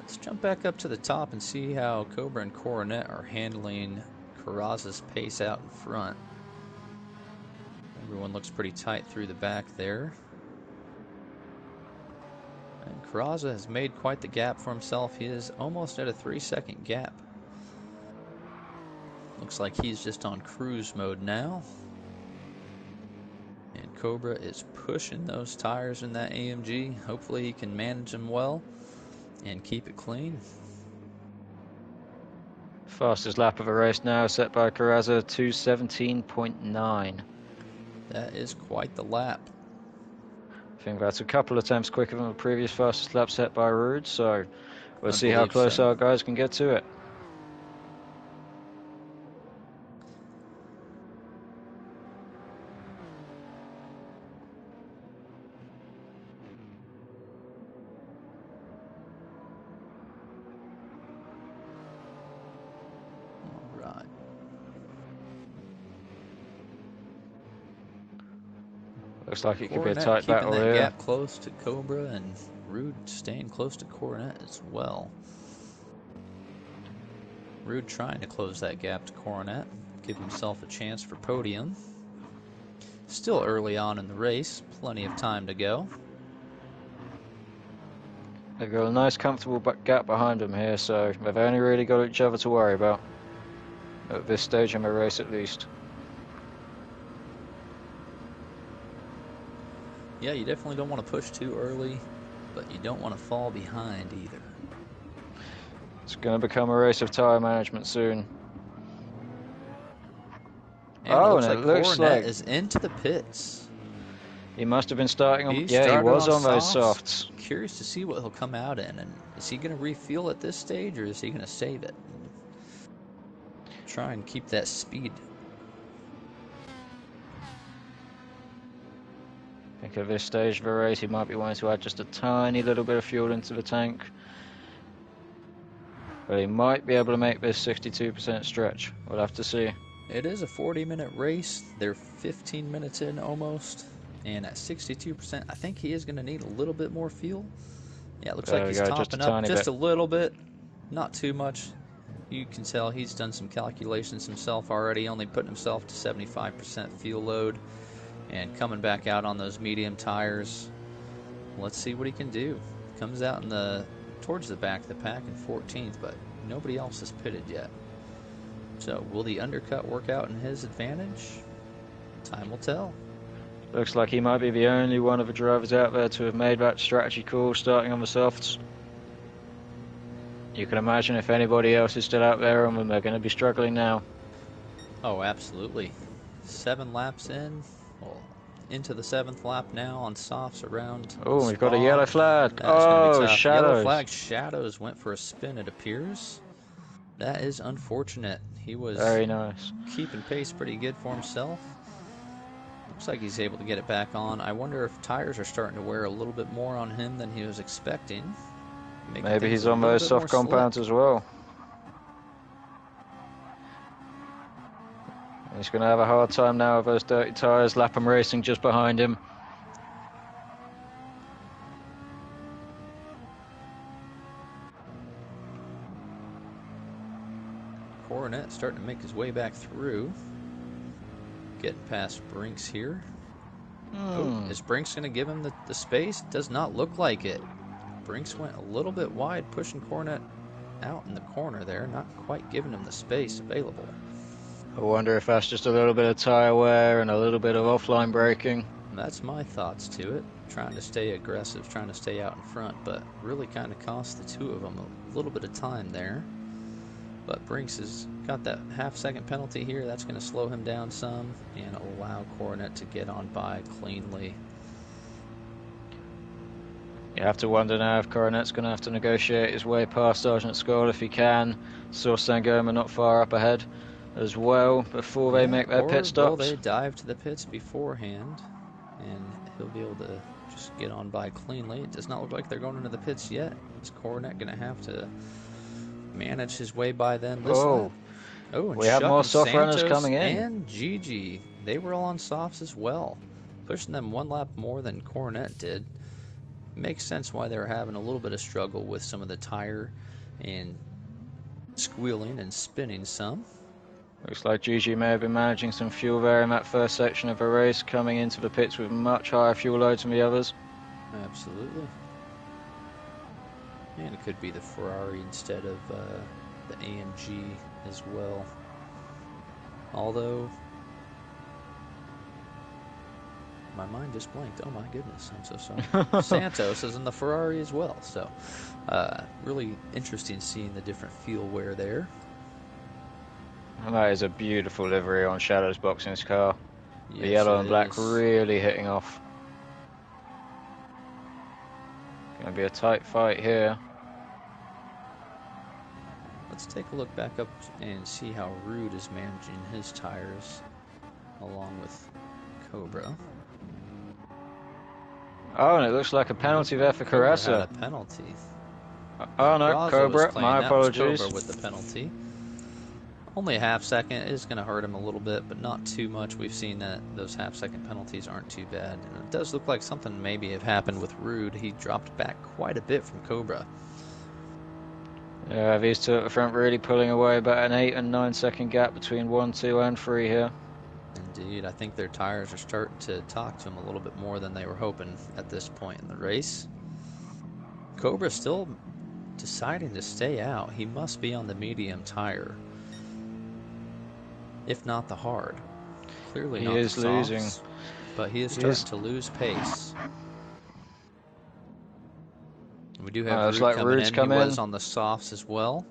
Let's jump back up to the top and see how Cobra and Coronet are handling Carrazza's pace out in front. Everyone looks pretty tight through the back there. And Carrazza has made quite the gap for himself. He is almost at a 3-second gap. Looks like he's just on cruise mode now. And Cobra is pushing those tires in that AMG. Hopefully he can manage them well and keep it clean. Fastest lap of a race now, set by Carrazza, 2:17.9. That is quite the lap. I think that's a couple of times quicker than the previous fastest lap set by Rude, so we'll see how close our guys can get to it. Looks like it could be a tight battle here. Gap close to Cobra, and Rude staying close to Coronet as well. Rude trying to close that gap to Coronet, give himself a chance for podium. Still early on in the race, plenty of time to go. They've got a nice comfortable gap behind them here, so they've only really got each other to worry about. At this stage in the race at least. Yeah, you definitely don't want to push too early, but you don't want to fall behind either. It's going to become a race of tyre management soon. And Oh, it and it looks looks like like is into the pits. he must have been starting on. He Yeah, he was on those softs. softs. Curious to see what he'll come out in. And is he going to refuel at this stage, or is he going to save it? Try and keep that speed. I think at this stage of the race, he might be wanting to add just a tiny little bit of fuel into the tank. But he might be able to make this 62% stretch. We'll have to see. It is a 40-minute race. They're 15 minutes in almost. And at 62%, I think he is going to need a little bit more fuel. Yeah, it looks like he's topping up just a little bit. Not too much. You can tell he's done some calculations himself already, only putting himself to 75% fuel load. And coming back out on those medium tires. Let's see what he can do. Comes out in towards the back of the pack in 14th, but nobody else has pitted yet. So will the undercut work out in his advantage? Time will tell. Looks like he might be the only one of the drivers out there to have made that strategy call starting on the softs. You can imagine if anybody else is still out there on them, they're going to be struggling now. Oh, absolutely. 7 laps in. Well, into the 7th lap now on softs around. Oh, we've got a yellow flag. Oh, shadows. Yellow flag. Shadows went for a spin, it appears. That is unfortunate. He was very nice, keeping pace pretty good for himself. Looks like he's able to get it back on. I wonder if tires are starting to wear a little bit more on him than he was expecting. Maybe he's on those soft compounds as well. He's going to have a hard time now with those dirty tires. Lapham Racing just behind him. Coronet starting to make his way back through. Getting past Brinks here. Oh, is Brinks going to give him the space? Does not look like it. Brinks went a little bit wide, pushing Coronet out in the corner there, not quite giving him the space available. I wonder if that's just a little bit of tyre wear and a little bit of offline braking. That's my thoughts to it. Trying to stay aggressive, trying to stay out in front, but really kind of cost the two of them a little bit of time there. But Brinks has got that half-second penalty here. That's going to slow him down some and allow Coronet to get on by cleanly. You have to wonder now if Coronet's going to have to negotiate his way past Sergeant Skoll if he can. Saw Sangoma not far up ahead as well before they make their pit stops. Will they dive to the pits beforehand, and he'll be able to just get on by cleanly. It does not look like they're going into the pits yet. Is Coronet going to have to manage his way by them this lap? Oh, and we have more soft runners coming in. And Gigi, they were all on softs as well, pushing them 1 lap more than Coronet did. Makes sense why they were having a little bit of struggle with some of the tire and squealing and spinning some. Looks like Gigi may have been managing some fuel there in that first section of the race, coming into the pits with much higher fuel loads than the others. Absolutely. And it could be the Ferrari instead of the AMG as well. Although, my mind just blanked. Oh my goodness, I'm so sorry. Santos is in the Ferrari as well. So, really interesting seeing the different fuel wear there. And that is a beautiful livery on Shadow's Boxing's car. Yes, the yellow and black really hitting off. Going to be a tight fight here. Let's take a look back up and see how Rude is managing his tires along with Cobra. Oh, and it looks like a penalty there for Carrazza. Had a penalty. Oh no, Cobra, my apologies. Cobra with the penalty. Only a half second is going to hurt him a little bit, but not too much. We've seen that those half-second penalties aren't too bad. And it does look like something maybe have happened with Rude. He dropped back quite a bit from Cobra. Yeah, these two at the front really pulling away, about an 8 and 9 second gap between 1, 2 and 3 here. Indeed, I think their tires are starting to talk to him a little bit more than they were hoping at this point in the race. Cobra still deciding to stay out. He must be on the medium tire, if not the hard. Clearly he not is the losing. but he is starting to lose pace. We do have looks Ruud like coming Ruud's in. come He in. was on the softs as well.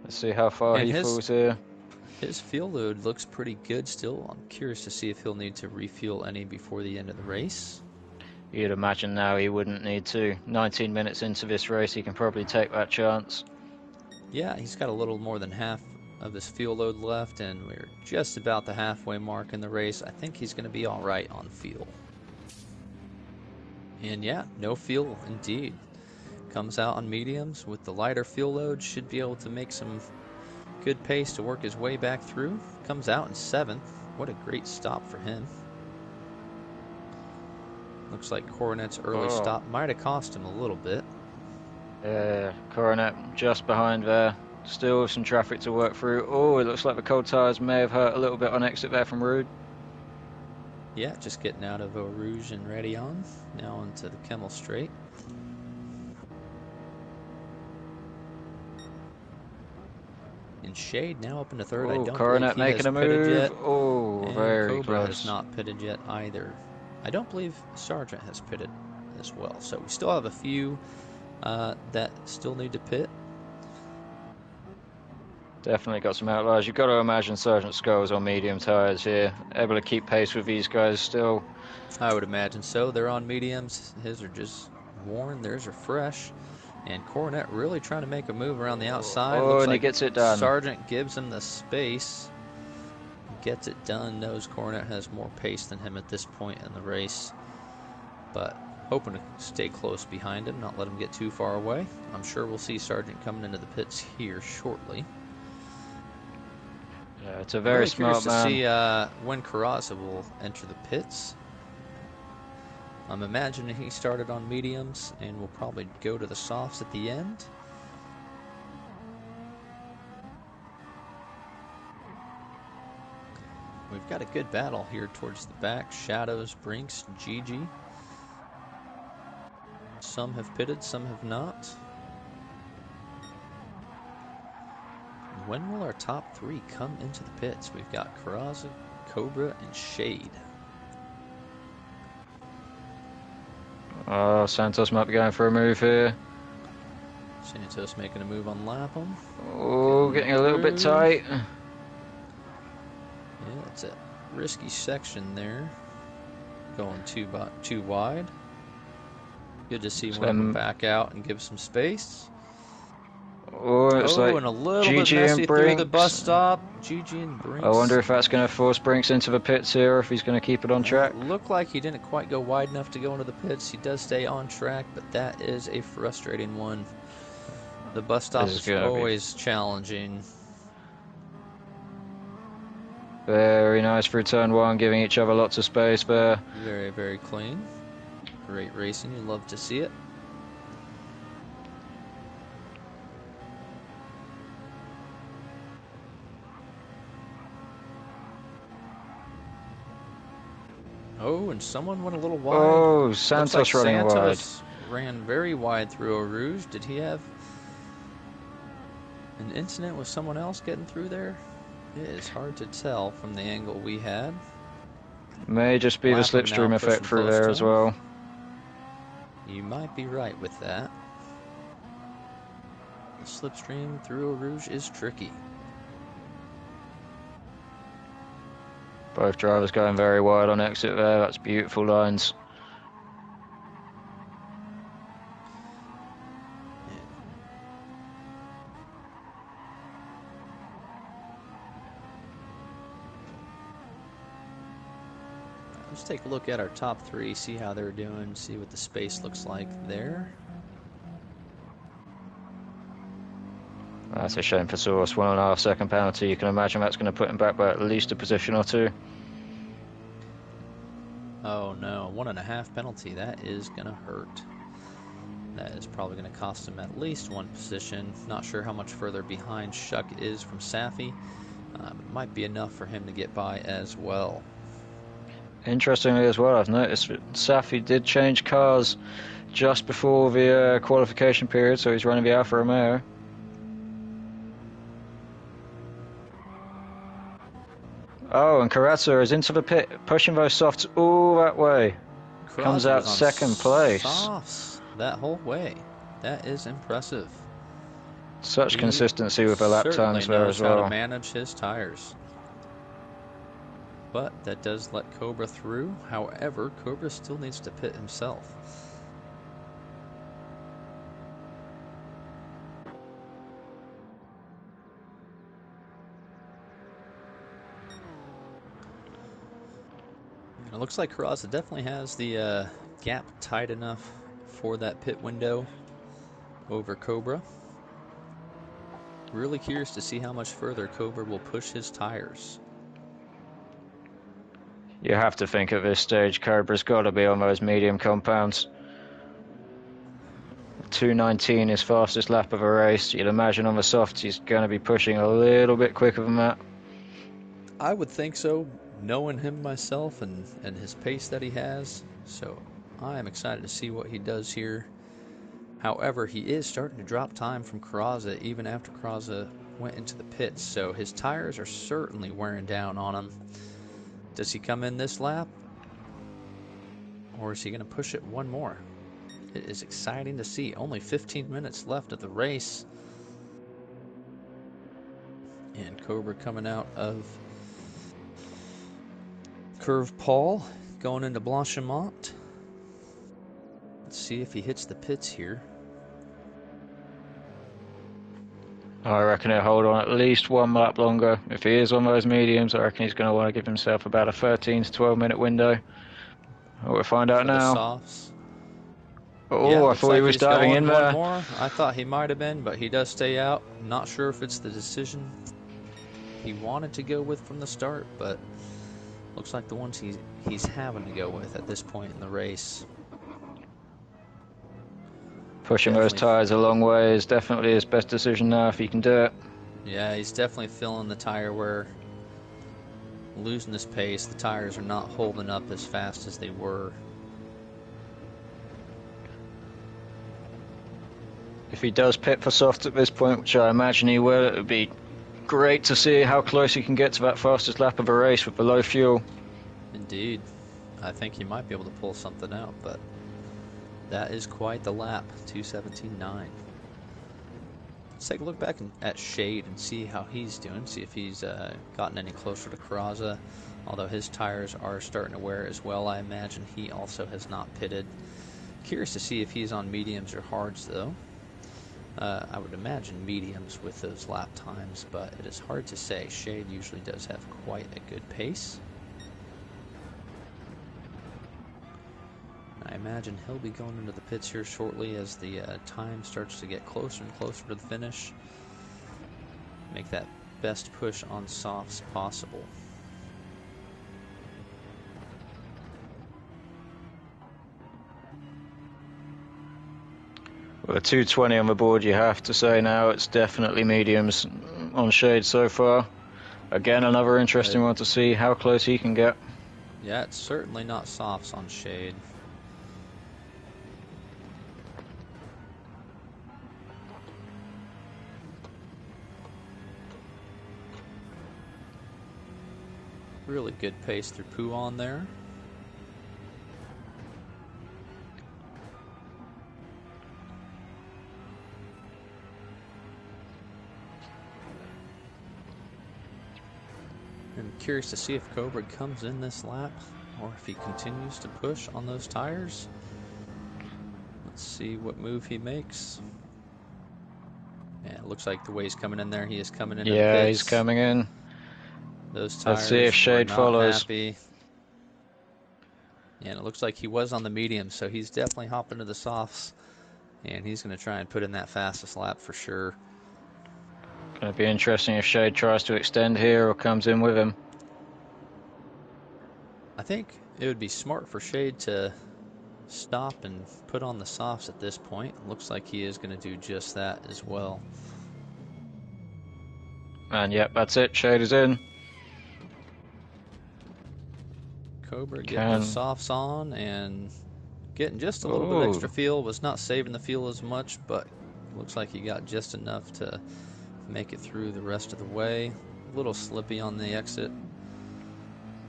Let's see how far And he falls here. His fuel load looks pretty good still. I'm curious to see if he'll need to refuel any before the end of the race. You'd imagine now he wouldn't need to. 19 minutes into this race, he can probably take that chance. Yeah, he's got a little more than half of his fuel load left, and we're just about the halfway mark in the race. I think he's going to be all right on fuel. And yeah, no fuel indeed. Comes out on mediums with the lighter fuel load, should be able to make some good pace to work his way back through. Comes out in 7th. What a great stop for him. Looks like Coronet's early stop might have cost him a little bit. Yeah, Coronet just behind there. Still with some traffic to work through. Oh, it looks like the cold tyres may have hurt a little bit on exit there from Ruud. Yeah, just getting out of Eau Rouge and ready on. Now into the Kemmel Straight. In shade, now up into 3rd. I don't Coronet believe he making has a pitted move. yet. Oh, And very Cobra close. has not pitted yet either. I don't believe Sargent has pitted as well. So we still have a few that still need to pit. Definitely got some outliers. You've got to imagine Sergeant Skull's on medium tyres here. Able to keep pace with these guys still. I would imagine so. They're on mediums. His are just worn. Theirs are fresh. And Coronet really trying to make a move around the outside. Oh, Looks and like he gets it done. Sargent gives him the space. Gets it done. Knows Coronet has more pace than him at this point in the race. But hoping to stay close behind him, not let him get too far away. I'm sure we'll see Sargent coming into the pits here shortly. Yeah, it's a very smart man. To see when Carrazza will enter the pits. I'm imagining he started on mediums and will probably go to the softs at the end. We've got a good battle here towards the back. Shadows, Brinks, Gigi. Some have pitted, some have not. When will our top 3 come into the pits? We've got Carrazza, Cobra, and Shade. Oh, Santos might be going for a move here. Santos making a move on Lapham. Oh, getting a little bit tight. Yeah, it's a risky section there. Going too wide. Good to see one of them back out and give some space. Oh, it's like and a little Gigi bit messy and through Brinks. the bus stop. Gigi and Brinks. I wonder if that's going to force Brinks into the pits here, or if he's going to keep it on track. It looked like he didn't quite go wide enough to go into the pits. He does stay on track, but that is a frustrating one. The bus stop is always challenging. Very nice through turn 1, giving each other lots of space there. Very, very clean. Great racing. You love to see it. Oh, and someone went a little wide. Oh, Santos running Santos ran very wide through Eau Rouge. Did he have an incident with someone else getting through there? It is hard to tell from the angle we had. May just be the slipstream effect through there as well. You might be right with that. The slipstream through Eau Rouge is tricky. Both drivers going very wide on exit there. That's beautiful lines. Let's take a look at our top 3, see how they're doing, see what the space looks like there. That's a shame for Source. 1.5 second penalty. You can imagine that's going to put him back by at least a position or 2. Oh no, 1.5 penalty. That is going to hurt. That is probably going to cost him at least 1 position. Not sure how much further behind Shuck is from Safi. Might be enough for him to get by as well. Interestingly as well, I've noticed that Safi did change cars just before the qualification period, so he's running the Alfa Romeo. Oh, and Carrazza is into the pit, pushing those softs all that way. Comes Carrazza out was on second place. softs that whole way. That is impressive. Such He consistency with the lap certainly times there knows as how to well. manage his tires. But that does let Cobra through. However, Cobra still needs to pit himself. And it looks like Carrazza definitely has the gap tight enough for that pit window over Cobra. Really curious to see how much further Cobra will push his tires. You have to think at this stage Cobra's got to be on those medium compounds. 2:19 is fastest lap of a race. You'd imagine on the softs he's going to be pushing a little bit quicker than that. I would think so, knowing him myself and his pace that he has. So I am excited to see what he does here. However, he is starting to drop time from Carrazza even after Carrazza went into the pits. So his tires are certainly wearing down on him. Does he come in this lap? Or is he going to push it one more? It is exciting to see. Only 15 minutes left of the race. And Cobra coming out of Curve Paul, going into Blanchimont. Let's see if he hits the pits here. I reckon he'll hold on at least one lap longer. If he is on those mediums, I reckon he's going to want to give himself about a 13 to 12 minute window. We'll find out now. Softs. Oh, Yeah, I thought he was diving in there. One more. I thought he might have been, but he does stay out. Not sure if it's the decision he wanted to go with from the start, but looks like the ones he's having to go with at this point in the race. Pushing those tires a long way is definitely his best decision now if he can do it. Yeah, he's definitely feeling the tire wear. Losing his pace, the tires are not holding up as fast as they were. If he does pit for soft at this point, which I imagine he will, it would be great to see how close he can get to that fastest lap of a race with the low fuel. Indeed. I think he might be able to pull something out, but that is quite the lap, 2:17.9. Let's take a look back at Shade and see how he's doing, see if he's gotten any closer to Carrazza. Although his tires are starting to wear as well, I imagine he also has not pitted. Curious to see if he's on mediums or hards, though. I would imagine mediums with those lap times, but it is hard to say. Shade usually does have quite a good pace. I imagine he'll be going into the pits here shortly as the time starts to get closer and closer to the finish. Make that best push on softs possible. With a 2:20 on the board, you have to say now it's definitely mediums on Shade so far. Again, another interesting one to see how close he can get. Yeah, it's certainly not softs on Shade. Really good pace through Pouon there. I'm curious to see if Cobra comes in this lap or if he continues to push on those tires. Let's see what move he makes. Yeah, it looks like the way he's coming in there, he is coming in. Yeah, he's coming in. Those tires. Let's see if Shade follows. Happy. Yeah, and it looks like he was on the medium, so he's definitely hopping to the softs, and he's going to try and put in that fastest lap for sure. Going to be interesting if Shade tries to extend here or comes in with him. I think it would be smart for Shade to stop and put on the softs at this point. Looks like he is going to do just that as well. And yep, that's it. Shade is in. Cobra getting the softs on and getting just a little bit extra fuel. Was not saving the fuel as much, but looks like he got just enough to make it through the rest of the way. A little slippy on the exit.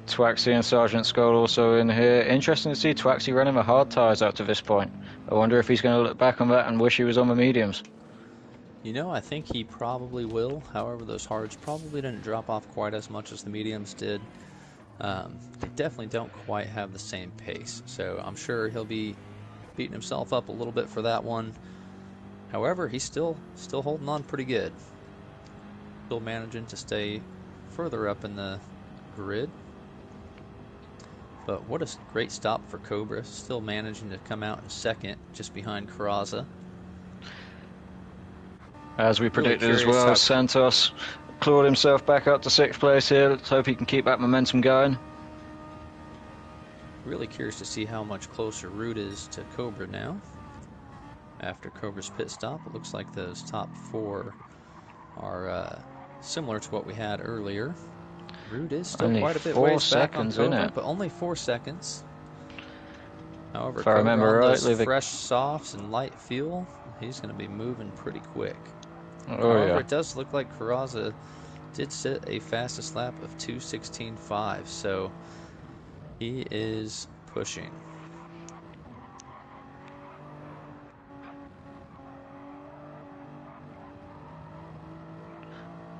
Twaxi and Sergeant Skull also in here. Interesting to see Twaxi running the hard tyres up to this point. I wonder if he's going to look back on that and wish he was on the mediums. You know, I think he probably will. However, those hards probably didn't drop off quite as much as the mediums did. They definitely don't quite have the same pace, so I'm sure he'll be beating himself up a little bit for that one. However, he's still holding on pretty good. Still managing to stay further up in the grid. But what a great stop for Cobra. Still managing to come out in second, just behind Carrazza. As we predicted as well, Santos clawed himself back up to 6th place here. Let's hope he can keep that momentum going. Really curious to see how much closer Rude is to Cobra now. After Cobra's pit stop, it looks like those top 4 are similar to what we had earlier. Rude is still only quite a bit 4 ways back on seconds, Cobra, isn't it? but only 4 seconds. However, If I remember on those rightly, fresh softs and light fuel, he's going to be moving pretty quick. Oh, However, yeah. it does look like Carrazza did set a fastest lap of 2:16.5, so he is pushing.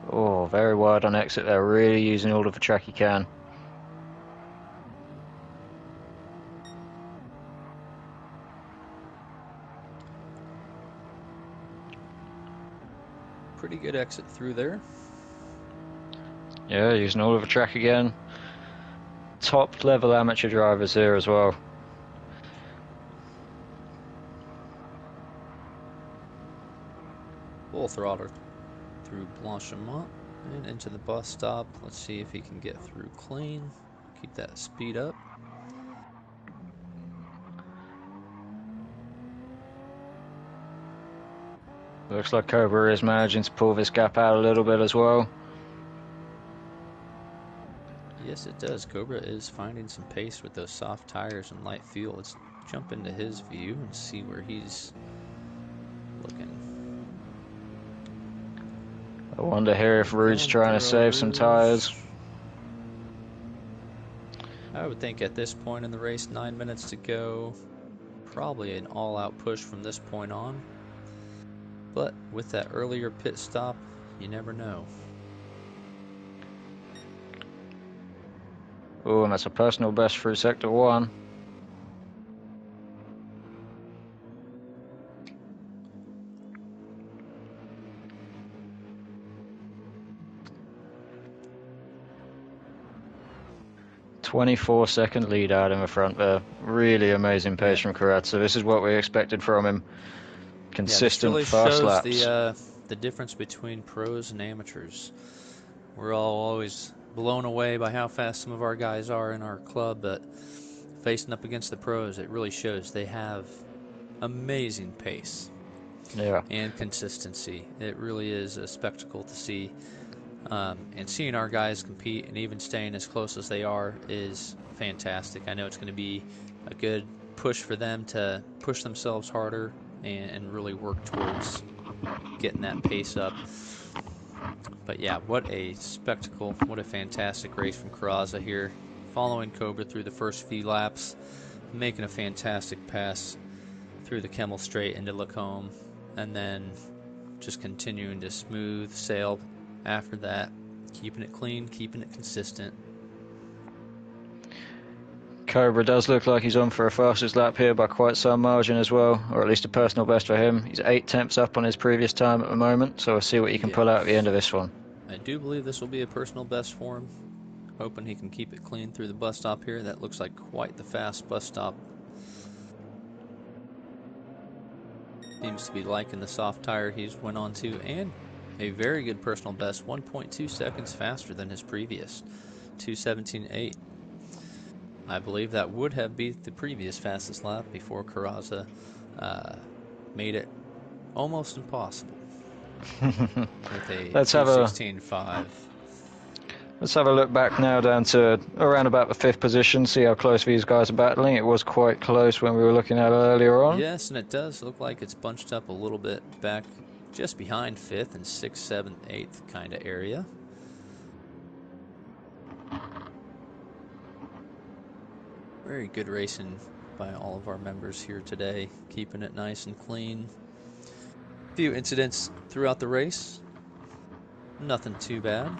Oh, very wide on exit there. Really using all of the track he can. Pretty good exit through there. Yeah, using all of the track again. Top level amateur drivers here as well. Full throttle through Blanchimont and into the bus stop. Let's see if he can get through clean. Keep that speed up. Looks like Cobra is managing to pull this gap out a little bit as well. Yes, it does. Cobra is finding some pace with those soft tires and light fuel. Let's jump into his view and see where he's looking. I wonder here if Rude's trying to save some tires. I would think at this point in the race, 9 minutes to go, probably an all-out push from this point on. But with that earlier pit stop, you never know. Oh, and that's a personal best through Sector 1. "24-second lead out in the front there. Really amazing pace from Carrazza. This is what we expected from him. Consistent, this fast really laps. shows the difference between pros and amateurs. We're all always blown away by how fast some of our guys are in our club, but facing up against the pros, it really shows they have amazing pace and consistency. It really is a spectacle to see. And seeing our guys compete and even staying as close as they are is fantastic. I know it's going to be a good push for them to push themselves harder and really work towards getting that pace up. But yeah, what a spectacle. What a fantastic race from Carrazza here. Following Cobra through the first few laps, making a fantastic pass through the Kemmel Straight into Lacombe, and then just continuing to smooth sail after that, keeping it clean, keeping it consistent. Cobra does look like he's on for a fastest lap here by quite some margin as well, or at least a personal best for him. He's 8 tenths up on his previous time at the moment, so we'll see what he can pull out at the end of this one. I do believe this will be a personal best for him. Hoping he can keep it clean through the bus stop here. That looks like quite the fast bus stop. Seems to be liking the soft tire he's went on to, and a very good personal best, 1.2 seconds faster than his previous, 2:17.8. I believe that would have beat the previous fastest lap before Carrazza made it almost impossible with a 2:16.5. Let's have a look back now down to around about the 5th position, see how close these guys are battling. It was quite close when we were looking at it earlier on. Yes, and it does look like it's bunched up a little bit back just behind 5th and 6th, 7th, 8th kind of area. Very good racing by all of our members here today, keeping it nice and clean. A few incidents throughout the race, nothing too bad.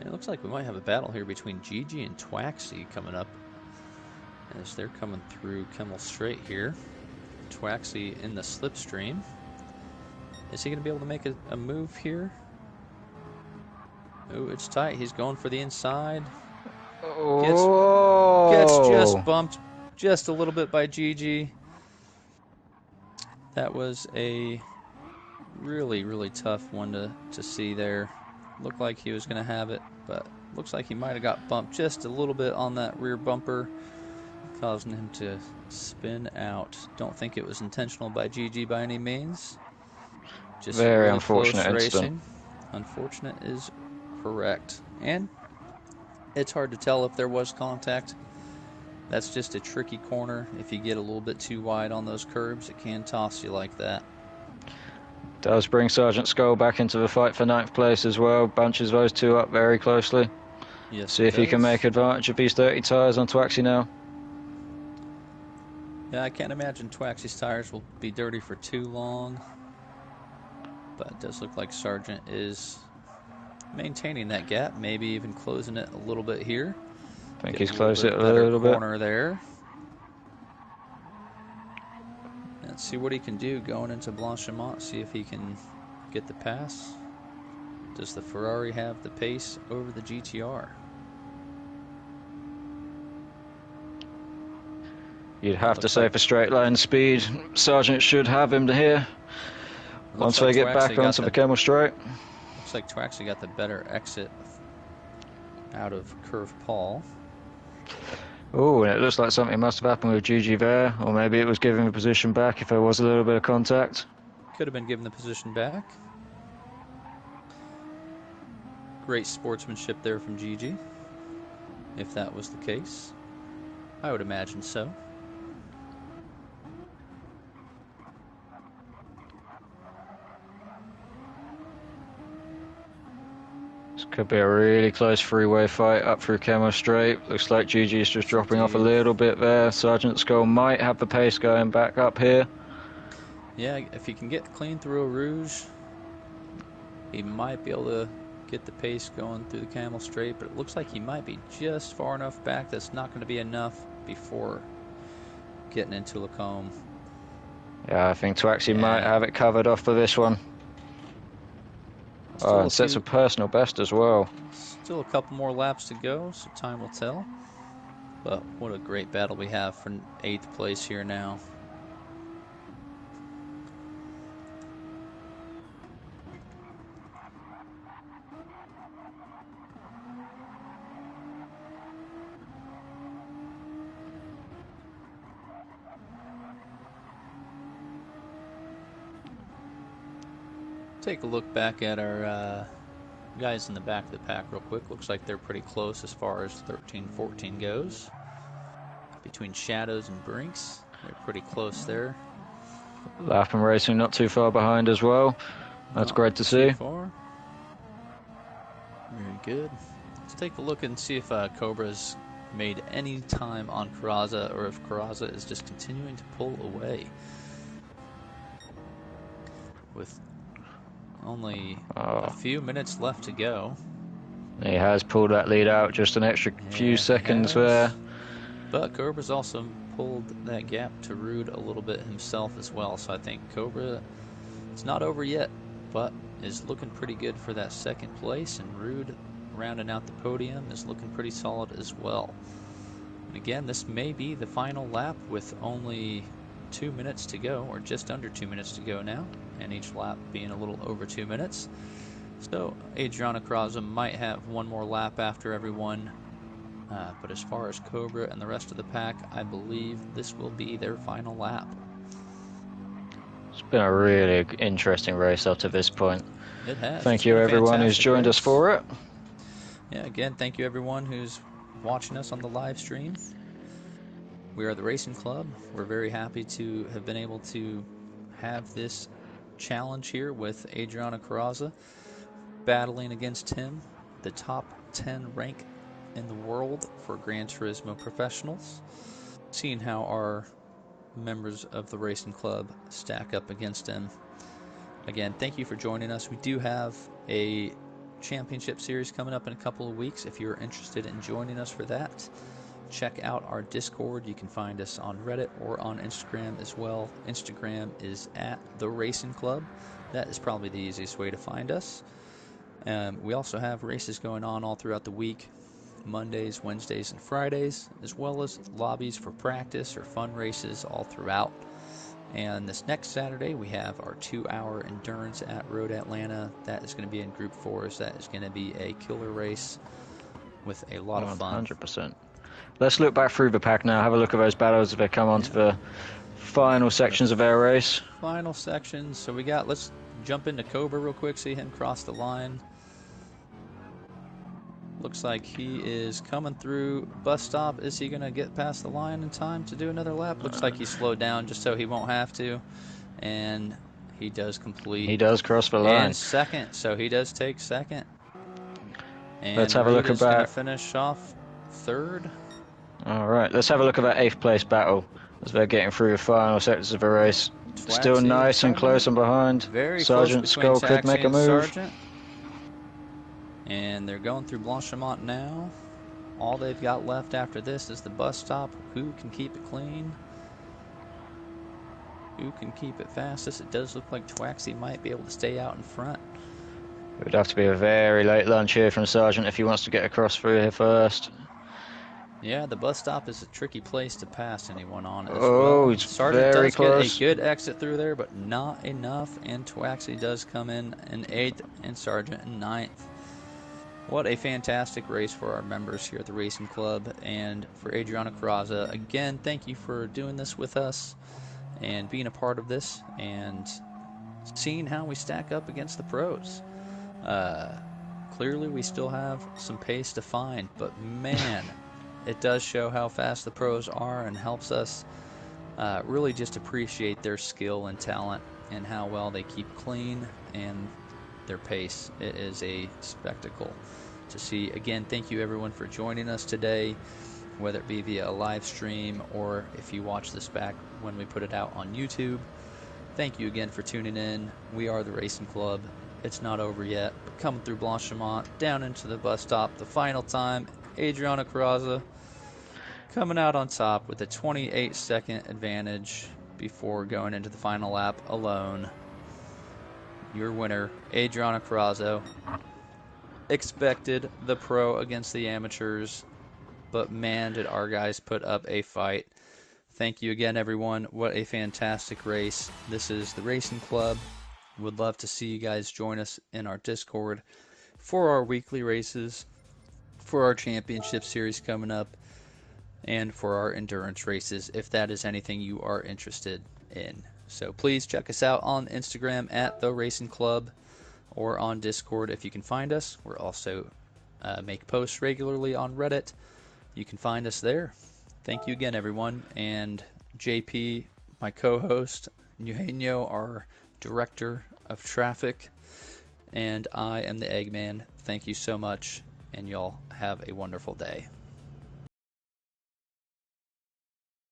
It looks like we might have a battle here between Gigi and Twaxi coming up as they're coming through Kemmel Straight here. Twaxi in the slipstream. Is he going to be able to make a move here? Oh, it's tight. He's going for the inside. Gets just bumped just a little bit by Gigi. That was a really, really tough one to see there. Looked like he was going to have it, but looks like he might have got bumped just a little bit on that rear bumper, causing him to spin out. Don't think it was intentional by Gigi by any means. Just very really unfortunate close incident. racing. Unfortunate is correct. And it's hard to tell if there was contact. That's just a tricky corner. If you get a little bit too wide on those curbs, it can toss you like that. Does bring Sergeant Skull back into the fight for 9th place as well. Bunches those two up very closely. Yes, See if he can make advantage of these dirty tyres on Twaxi now. Yeah, I can't imagine Twaxi's tires will be dirty for too long. But it does look like Sargent is maintaining that gap, maybe even closing it a little bit here. I think Get he's closed it a better little bit. Corner there. Let's see what he can do going into Blanchimont, see if he can get the pass. Does the Ferrari have the pace over the GTR? You'd have to say for straight line speed, Sargent should have him here. Once they get back onto the Kemmel Straight. Looks like Twaxi got the better exit out of Curve Paul. Oh, and it looks like something must have happened with Gigi there, or maybe it was giving the position back if there was a little bit of contact. Could have been given the position back. Great sportsmanship there from Gigi, if that was the case. I would imagine so. This could be a really close freeway fight up through Kemmel Straight. Looks like Gigi's just dropping off a little bit there. Sergeant Skull might have the pace going back up here. Yeah, if he can get clean through a Rouge, he might be able to get the pace going through the Kemmel Straight, but it looks like he might be just far enough back that's not going to be enough before getting into Lacombe. Yeah, I think Twaxi might have it covered off for this one. Oh, and sets a personal best as well. Still a couple more laps to go, so time will tell. But what a great battle we have for 8th place here now. Take a look back at our guys in the back of the pack real quick. Looks like they're pretty close as far as 13-14 goes. Between Shadows and Brinks, they're pretty close there. Lapham Racing not too far behind as well. That's great to see. Far. Very good. Let's take a look and see if Cobra's made any time on Carrazza, or if Carrazza is just continuing to pull away. With only a few minutes left to go. He has pulled that lead out just an extra few seconds there. But Cobra's also pulled that gap to Rude a little bit himself as well. So I think Cobra, it's not over yet, but is looking pretty good for that 2nd place. And Rude, rounding out the podium, is looking pretty solid as well. And again, this may be the final lap with only 2 minutes to go, or just under 2 minutes to go now, and each lap being a little over 2 minutes. So Adriano Carrazza might have one more lap after everyone, but as far as Cobra and the rest of the pack, I believe this will be their final lap. It's been a really interesting race up to this point. It has. Thank you everyone who's joined us for it. Yeah, again, thank you everyone who's watching us on the live stream. we are the Racing Club. We're very happy to have been able to have this challenge here with Adriano Carrazza, battling against him, the top 10 rank in the world for Gran Turismo professionals. Seeing how our members of the Racing Club stack up against him. Again, thank you for joining us. We do have a championship series coming up in a couple of weeks. If you're interested in joining us for that, check out our Discord. You can find us on Reddit or on Instagram as well. Instagram is at The Racing Club. That is probably the easiest way to find us. We also have races going on all throughout the week, Mondays, Wednesdays, and Fridays, as well as lobbies for practice or fun races all throughout. And this next Saturday, we have our 2-hour endurance at Road Atlanta. That is going to be in Group 4s. That is going to be a killer race with a lot of fun. 100%. Let's look back through the pack now. Have a look at those battles as they come on to the final sections of our race. Final sections. So let's jump into Cobra real quick, see him cross the line. Looks like he is coming through bus stop. Is he going to get past the line in time to do another lap? Looks like he slowed down just so he won't have to. And he does complete. He does cross the line. And second, so he does take second. And let's have a look at that. Finish off third. All right, let's have a look at that 8th place battle as they're getting through the final sectors of the race. Still nice and close and behind. Very Sergeant close between Skull could make a move. Sergeant. And they're going through Blanchimont now. All they've got left after this is the bus stop. Who can keep it clean? Who can keep it fastest? It does look like Twaxi might be able to stay out in front. It would have to be a very late lunch here from Sergeant if he wants to get across through here first. Yeah, the bus stop is a tricky place to pass anyone on as well. It's Sergeant very does close. Get a good exit through there, but not enough. And Twaxi does come in 8th and Sergeant in 9th. What a fantastic race for our members here at the Racing Club and for Adriano Carrazza. Again, thank you for doing this with us and being a part of this and seeing how we stack up against the pros. Clearly, we still have some pace to find, but man, it does show how fast the pros are and helps us really just appreciate their skill and talent and how well they keep clean and their pace. It is a spectacle to see. Again, thank you everyone for joining us today, whether it be via a live stream or if you watch this back when we put it out on YouTube. Thank you again for tuning in. We are the Racing Club. It's not over yet, but coming through Blanchimont, down into the bus stop, the final time, Adriano Carrazza coming out on top with a 28-second advantage before going into the final lap alone. Your winner, Adriano Carrazza. Expected the pro against the amateurs, but man, did our guys put up a fight. Thank you again, everyone. What a fantastic race. This is the Racing Club. Would love to see you guys join us in our Discord for our weekly races, for our championship series coming up, and for our endurance races, if that is anything you are interested in. So please check us out on Instagram at The Racing Club or on Discord if you can find us. We're also make posts regularly on Reddit. You can find us there. Thank you again, everyone. And JP, my co-host, Eugenio, our director of traffic, and I am the Eggman. Thank you so much, and y'all have a wonderful day.